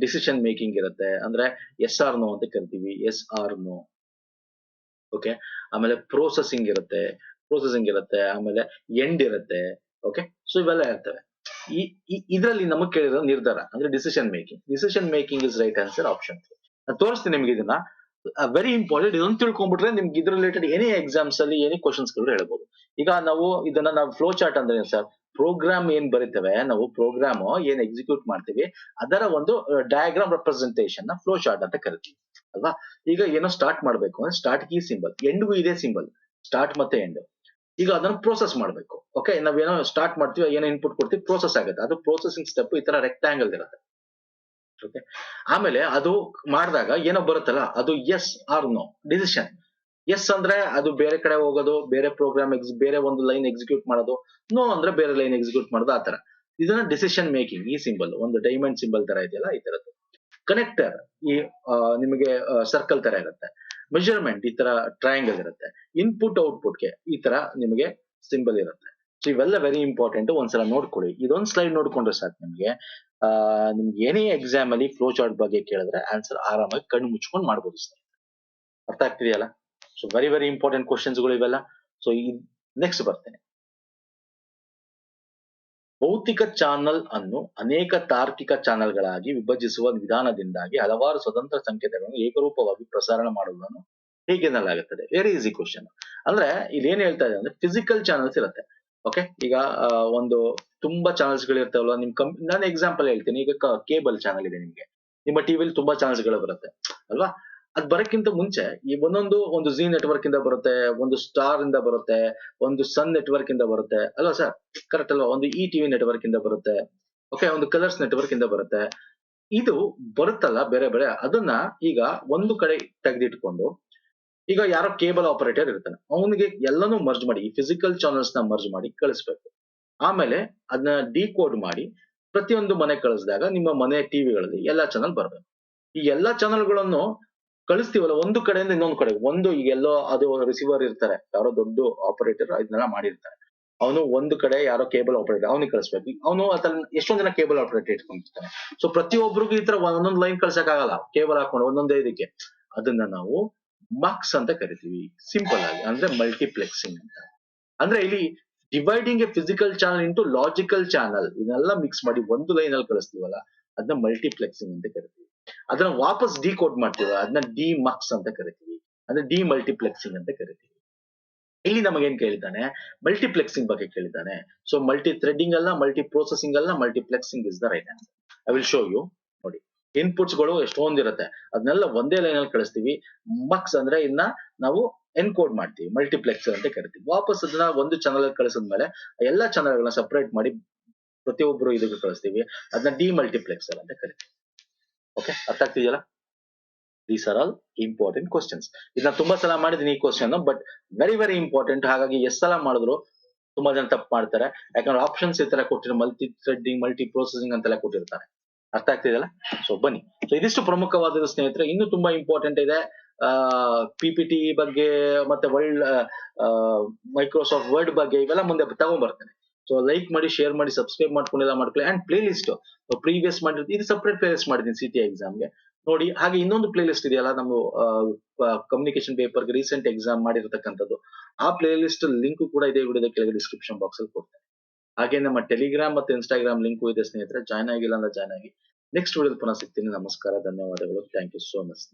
ಡಿಸಿಷನ್ ಮೇಕಿಂಗ್ ಇರುತ್ತೆ, ಅಂದ್ರೆ ಎಸ್ ಆರ್ ನೋ ಅಂತ ಕರಿತೀವಿ, ಎಸ್ ಆರ್ ನೋ. ಓಕೆ, ಆಮೇಲೆ ಪ್ರೋಸೆಸಿಂಗ್ ಇರುತ್ತೆ, ಆಮೇಲೆ ಎಂಡ್ ಇರುತ್ತೆ. ಓಕೆ, ಸೊ ಇವೆಲ್ಲ ಇರ್ತವೆ. ಇದರಲ್ಲಿ ನಮಗ್ ಕೇಳಿರೋ ನಿರ್ಧಾರ ಅಂದ್ರೆ decision making is right answer, option. ನಾನು ತೋರಿಸ್ತೀನಿ ನಿಮ್ಗೆ ಇದನ್ನ, ವೆರಿ ಇಂಪಾರ್ಟೆಂಟ್. ಇದೊಂದು ತಿಳ್ಕೊಂಡ್ಬಿಟ್ರೆ ನಿಮ್ಗೆ ಇದ್ರ ರಿಲೇಟೆಡ್ ಎನಿ ಎಕ್ಸಾಮ್ಸ್ ಅಲ್ಲಿ ಎನಿ ಕ್ವಶನ್ಸ್ ಗಳು ಹೇಳ್ಬೋದು. ಈಗ ನಾವು ಫ್ಲೋ ಚಾರ್ಟ್ ಅಂದ್ರೆ ಸರ್, ಪ್ರೋಗ್ರಾಮ್ ಏನ್ ಬರೀತೇವೆ ನಾವು, ಪ್ರೋಗ್ರಾಮ್ ಏನ್ ಎಕ್ಸಿಕ್ಯೂಟ್ ಮಾಡ್ತೀವಿ ಅದರ ಒಂದು ಡಯಾಗ್ರಾಮ್ ರೆಪ್ರೆಸೆಂಟೇಷನ್ ನ ಫ್ಲೋ ಚಾರ್ಟ್ ಅಂತ ಕರಿತೀವಿ ಅಲ್ವಾ. ಈಗ ಏನೋ ಸ್ಟಾರ್ಟ್ ಮಾಡ್ಬೇಕು ಅಂದ್ರೆ ಸ್ಟಾರ್ಟ್ ಕೀ ಸಿಂಬಲ್, ಎಂಡ್ಗೂ ಇದೇ ಸಿಂಬಲ್, ಸ್ಟಾರ್ಟ್ ಮತ್ತೆ ಎಂಡ್. ಈಗ ಅದನ್ನ ಪ್ರೋಸೆಸ್ ಮಾಡ್ಬೇಕು. ಓಕೆ, ನಾವೇನೋ ಸ್ಟಾರ್ಟ್ ಮಾಡ್ತೀವಿ, ಏನೋ ಇನ್ಪುಟ್ ಕೊಡ್ತೀವಿ, ಪ್ರೋಸೆಸ್ ಆಗುತ್ತೆ. ಅದು ಪ್ರೋಸೆಸಿಂಗ್ ಸ್ಟೆಪ್ ಈ ತರ ರೆಕ್ಟಾಂಗಲ್ ಇರುತ್ತೆ. ಓಕೆ, ಆಮೇಲೆ ಅದು ಮಾಡಿದಾಗ ಏನೋ ಬರುತ್ತಲ್ಲ, ಅದು yes or no decision. Yes ಅಂದ್ರೆ ಅದು ಬೇರೆ ಕಡೆ ಹೋಗೋದು, ಬೇರೆ ಪ್ರೋಗ್ರಾಮ್ ಬೇರೆ ಒಂದು ಲೈನ್ ಎಕ್ಸಿಕ್ಯೂಟ್ ಮಾಡೋದು, ನೋ ಅಂದ್ರೆ ಬೇರೆ ಲೈನ್ ಎಕ್ಸಿಕ್ಯೂಟ್ ಮಾಡೋದು, ಆತರ. ಇದನ್ನ ಡಿಸಿಷನ್ ಮೇಕಿಂಗ್. ಈ ಸಿಂಬಲ್ ಒಂದು ಡೈಮಂಡ್ ಸಿಂಬಲ್ ತರ ಇದೆಯಲ್ಲ, ಈ ತರದ್ದು. ಕನೆಕ್ಟರ್ ಈ ನಿಮಗೆ ಸರ್ಕಲ್ ತರ ಇರುತ್ತೆ. ಮೆಜರ್ಮೆಂಟ್ ಈ ತರ ಟ್ರಯಾಂಗಲ್ ಇರುತ್ತೆ. ಇನ್ಪುಟ್ ಔಟ್ಪುಟ್ಗೆ ಈ ತರ ನಿಮಗೆ ಸಿಂಬಲ್ ಇರುತ್ತೆ. ಸೊ ಇವೆಲ್ಲ ವೆರಿ ಇಂಪಾರ್ಟೆಂಟ್, ಒಂದ್ಸಲ ನೋಡ್ಕೊಳ್ಳಿ. ಇದೊಂದು ಸ್ಲೈಡ್ ನೋಡ್ಕೊಂಡ್ರೆ ಸಾಕು ನಿಮ್ಗೆ. ನಿಮ್ಗೆ ಏನೇ ಎಕ್ಸಾಮ್ ಅಲ್ಲಿ ಫ್ಲೋ ಚಾರ್ಟ್ ಬಗ್ಗೆ ಕೇಳಿದ್ರೆ ಆನ್ಸರ್ ಆರಾಮಾಗಿ ಕಣ್ಣು ಮುಚ್ಕೊಂಡು ಮಾಡ್ಬೋದು ಸರ್. ಅರ್ಥ ಆಗ್ತಿದೆಯಲ್ಲ? ಸೊ ವೆರಿ ವೆರಿ ಇಂಪಾರ್ಟೆಂಟ್ ಕ್ವಶನ್ಸ್ಗಳು ಇವೆಲ್ಲ. ಸೊ ನೆಕ್ಸ್ಟ್ ಬರ್ತೇನೆ. ಭೌತಿಕ ಚಾನಲ್ ಅನ್ನು ಅನೇಕ ತಾರ್ಕಿಕ ಚಾನಲ್ಗಳಾಗಿ ವಿಭಜಿಸುವ ವಿಧಾನದಿಂದಾಗಿ ಹಲವಾರು ಸ್ವತಂತ್ರ ಸಂಕೇತಗಳನ್ನು ಏಕರೂಪವಾಗಿ ಪ್ರಸಾರ ಮಾಡುವುದನ್ನು ಹೇಗೆನ್ನಲಾಗುತ್ತದೆ? Very easy question. ಅಂದ್ರೆ ಇಲ್ಲಿ ಏನ್ ಹೇಳ್ತಾ ಇದೆ ಅಂದ್ರೆ, ಫಿಸಿಕಲ್ ಚಾನಲ್ಸ್ ಇರುತ್ತೆ. ಓಕೆ, ಈಗ ಒಂದು ತುಂಬಾ ಚಾನಲ್ಸ್ ಗಳು ಇರ್ತಾವಲ್ಲ ನಿಮ್ ನಾನು ಎಕ್ಸಾಂಪಲ್ ಹೇಳ್ತೀನಿ. ಈಗ ಕೇಬಲ್ ಚಾನಲ್ ಇದೆ ನಿಮ್ಗೆ, ನಿಮ್ಮ ಟಿವಿಲಿ ತುಂಬಾ ಚಾನಲ್ಸ್ ಗಳು ಬರುತ್ತೆ ಅಲ್ವಾ. ಅದ್ ಬರಕ್ಕಿಂತ ಮುಂಚೆ ಈ ಒಂದು ಜಿ ನೆಟ್ವರ್ಕ್ ಇಂದ ಬರುತ್ತೆ, ಒಂದು ಸ್ಟಾರ್ ಇಂದ ಬರುತ್ತೆ, ಒಂದು ಸನ್ ನೆಟ್ವರ್ಕ್ ಇಂದ ಬರುತ್ತೆ ಅಲ್ವಾ ಸರ್? ಕರೆಕ್ಟ್ ಅಲ್ವಾ? ಒಂದು ಇ ಟಿವಿ ನೆಟ್ವರ್ಕ್ ಇಂದ ಬರುತ್ತೆ. ಓಕೆ, ಒಂದು ಕಲರ್ಸ್ ನೆಟ್ವರ್ಕ್ ಇಂದ ಬರುತ್ತೆ. ಇದು ಬರುತ್ತಲ್ಲ ಬೇರೆ ಬೇರೆ, ಅದನ್ನ ಈಗ ಒಂದು ಕಡೆ ತೆಗೆದಿಟ್ಕೊಂಡು, ಈಗ ಯಾರೋ ಕೇಬಲ್ ಆಪರೇಟರ್ ಇರ್ತಾನೆ, ಅವನಿಗೆ ಎಲ್ಲಾನು ಮರ್ಜ್ ಮಾಡಿ, ಈ ಫಿಸಿಕಲ್ ಚಾನಲ್ಸ್ ನ ಮರ್ಜ್ ಮಾಡಿ ಕಳಿಸ್ಬೇಕು. ಆಮೇಲೆ ಅದನ್ನ ಡಿಕೋಡ್ ಮಾಡಿ ಪ್ರತಿಯೊಂದು ಮನೆ ಕಳಿಸಿದಾಗ ನಿಮ್ಮ ಮನೆ ಟಿವಿಗಳಲ್ಲಿ ಎಲ್ಲಾ ಚಾನಲ್ ಬರ್ಬೇಕು. ಈ ಎಲ್ಲಾ ಚಾನಲ್ಗಳನ್ನು ಕಳಿಸ್ತೀವಲ್ಲ ಒಂದು ಕಡೆಯಿಂದ ಇನ್ನೊಂದು ಕಡೆ, ಈಗ ಎಲ್ಲೋ ಅದು ರಿಸೀವರ್ ಇರ್ತಾರೆ, ಯಾರೋ ದೊಡ್ಡ ಆಪರೇಟರ್ ಇದನ್ನೆಲ್ಲ ಮಾಡಿರ್ತಾರೆ. ಅವನು ಒಂದು ಕಡೆ ಯಾರೋ ಕೇಬಲ್ ಆಪರೇಟರ್ ಅವನಿಗೆ ಕಳಿಸ್ಬೇಕು. ಅವನು ಅದನ್ನ ಎಷ್ಟೊಂದ್ ಜನ ಕೇಬಲ್ ಆಪರೇಟರ್ ಇಟ್ಕೊಂಡಿರ್ತಾನೆ. ಸೊ ಪ್ರತಿಯೊಬ್ಬರಿಗೂ ಈ ತರ ಒಂದೊಂದು ಲೈನ್ ಕಳ್ಸಕ್ ಆಗಲ್ಲ, ಕೇಬಲ್ ಹಾಕೊಂಡು ಒಂದೊಂದೇ ಇದಕ್ಕೆ. ಅದನ್ನ ನಾವು ಮಕ್ಸ್ ಅಂತ ಕರಿತೀವಿ, ಸಿಂಪಲ್ ಆಗಿ. ಅಂದ್ರೆ ಮಲ್ಟಿಪ್ಲೆಕ್ಸಿಂಗ್ ಅಂತ. ಅಂದ್ರೆ ಇಲ್ಲಿ dividing A physical channel into logical channel, ಇದನ್ನೆಲ್ಲ ಮಿಕ್ಸ್ ಮಾಡಿ ಒಂದು ಲೈನ್ ಅಲ್ಲಿ ಕಳಿಸ್ತೀವಲ್ಲ, ಅದನ್ನ ಮಲ್ಟಿಪ್ಲೆಕ್ಸಿಂಗ್ ಅಂತ ಕರಿತೀವಿ. ಅದನ್ನ ವಾಪಸ್ ಡಿಕೋಡ್ ಮಾಡ್ತೀವಿ, ಅದನ್ನ ಡಿ ಮಕ್ಸ್ ಅಂತ ಕರಿತೀವಿ, ಅಂದ್ರೆ ಡಿ ಮಲ್ಟಿಪ್ಲೆಕ್ಸಿಂಗ್ ಅಂತ ಕರಿತೀವಿ. ಇಲ್ಲಿ ನಮಗೇನ್ ಕೇಳಿದ್ದಾನೆ? ಮಲ್ಟಿಪ್ಲೆಕ್ಸಿಂಗ್ ಬಗ್ಗೆ ಕೇಳಿದ್ದಾನೆ. ಸೊ ಮಲ್ಟಿ ಥ್ರೆಡಿಂಗ್ ಅಲ್ಲ, ಮಲ್ಟಿ ಪ್ರೊಸೆಸಿಂಗ್ ಅಲ್ಲ, multiplexing is the right answer. I will show you. ನೋಡಿ, ಇನ್ಪುಟ್ಸ್ ಗಳು ಎಷ್ಟೊಂದಿರುತ್ತೆ, ಅದನ್ನೆಲ್ಲ ಒಂದೇ ಲೈನ್ ಅಲ್ಲಿ ಕಳಿಸ್ತೀವಿ. ಮಕ್ಸ್ ಅಂದ್ರೆ ಇನ್ನ ನಾವು ಎನ್ಕೋಡ್ ಮಾಡ್ತೀವಿ, ಮಲ್ಟಿಪ್ಲೆಕ್ಸರ್ ಅಂತ ಕರಿತೀವಿ. ವಾಪಸ್ ಅದನ್ನ ಒಂದು ಚಾನಲ್ ಕಳಿಸಿದ್ಮೇಲೆ ಎಲ್ಲಾ ಚಾನಲ್ ಗಳನ್ನ ಸಪರೇಟ್ ಮಾಡಿ ಪ್ರತಿಯೊಬ್ಬರು ಇದಕ್ಕೆ ಕಳಿಸ್ತೀವಿ, ಅದನ್ನ ಡಿ ಮಲ್ಟಿಪ್ಲೆಕ್ಸರ್ ಅಂತ ಕರಿತೀವಿ. ಓಕೆ, ಅರ್ಥ ಆಗ್ತಿದೆಯಲ್ಲ? These are all important questions. ಇದನ್ನ ತುಂಬಾ ಸಲ ಮಾಡಿದೀನಿ ಈ question, but very very important. ಹಾಗಾಗಿ ಎಷ್ಟು ಸಲ ಮಾಡಿದ್ರು ತುಂಬಾ ಜನ ತಪ್ಪು ಮಾಡ್ತಾರೆ, ಯಾಕಂದ್ರೆ ಆಪ್ಷನ್ಸ್ ಈ ತರ ಕೊಟ್ಟಿರೋ ಮಲ್ಟಿ ಥ್ರೆಡಿಂಗ್, ಮಲ್ಟಿ ಪ್ರೊಸೆಸಿಂಗ್ ಅಂತೆಲ್ಲ ಕೊಟ್ಟಿರ್ತಾರೆ. ಅರ್ಥ ಆಗ್ತಿದೆಯಲ್ಲ? ಸೊ ಬನ್ನಿ. ಸೊ ಇದಿಷ್ಟು ಪ್ರಮುಖವಾದ ಸ್ನೇಹಿತರೆ. ಇನ್ನೂ ತುಂಬಾ ಇಂಪಾರ್ಟೆಂಟ್ ಇದೆ. PPT ಬಗ್ಗೆ ಮತ್ತೆ ಮೈಕ್ರೋಸಾಫ್ಟ್ ವರ್ಡ್ ಬಗ್ಗೆ ಇವೆಲ್ಲ ಮುಂದೆ ತಗೊಂಡ್ಬರ್ತೇನೆ. ಸೊ ಲೈಕ್ ಮಾಡಿ, ಶೇರ್ ಮಾಡಿ, ಸಬ್ಸ್ಕ್ರೈಬ್ ಮಾಡ್ಕೊಂಡೆಲ್ಲ ಮಾಡ್ಕೊಳ್ಳಿ. ಅಂಡ್ ಪ್ಲೇ ಲಿಸ್ಟ್ ಪ್ರೀವಿಯಸ್ ಮಾಡಿರ್ತೀನಿ, ಇದು ಸಪರೇಟ್ ಪ್ಲೇ ಲಿಸ್ಟ್ ಮಾಡಿದ್ದೀನಿ CT ಎಕ್ಸಾಮ್ಗೆ ನೋಡಿ. ಹಾಗೆ ಇನ್ನೊಂದು ಪ್ಲೇ ಲಿಸ್ಟ್ ಇದೆಯಲ್ಲ, ನಮ್ಮ ಕಮ್ಯುನಿಕೇಶನ್ ಪೇಪರ್ ರೀಸೆಂಟ್ ಎಕ್ಸಾಮ್ ಮಾಡಿರ್ತಕ್ಕಂಥದ್ದು, ಆ ಪ್ಲೇ ಲಿಸ್ಟ್ ಲಿಂಕ್ ಕೂಡ ಇದೆ ವಿಡಿಯೋದ ಕೆಳಗೆ ಡಿಸ್ಕ್ರಿಪ್ಷನ್ ಬಾಕ್ಸ್ ಅಲ್ಲಿ ಕೊಡ್ತೇನೆ. ಹಾಗೆ ನಮ್ಮ ಟೆಲಿಗ್ರಾಮ್ ಮತ್ತೆ ಇನ್ಸ್ಟಾಗ್ರಾಮ್ ಲಿಂಕ್ ಇದೆ ಸ್ನೇಹಿತರೆ, ಜಾಯ್ನ್ ಆಗಿಲ್ಲ ಅಂದ್ರೆ ಜಾಯ್ನ್ ಆಗಿ. ನೆಕ್ಸ್ಟ್ ವಿಡಿಯೋದಲ್ಲಿ ಪುನಃ ಸಿಗ್ತೀನಿ. ನಮಸ್ಕಾರ, ಧನ್ಯವಾದಗಳು. Thank you so much.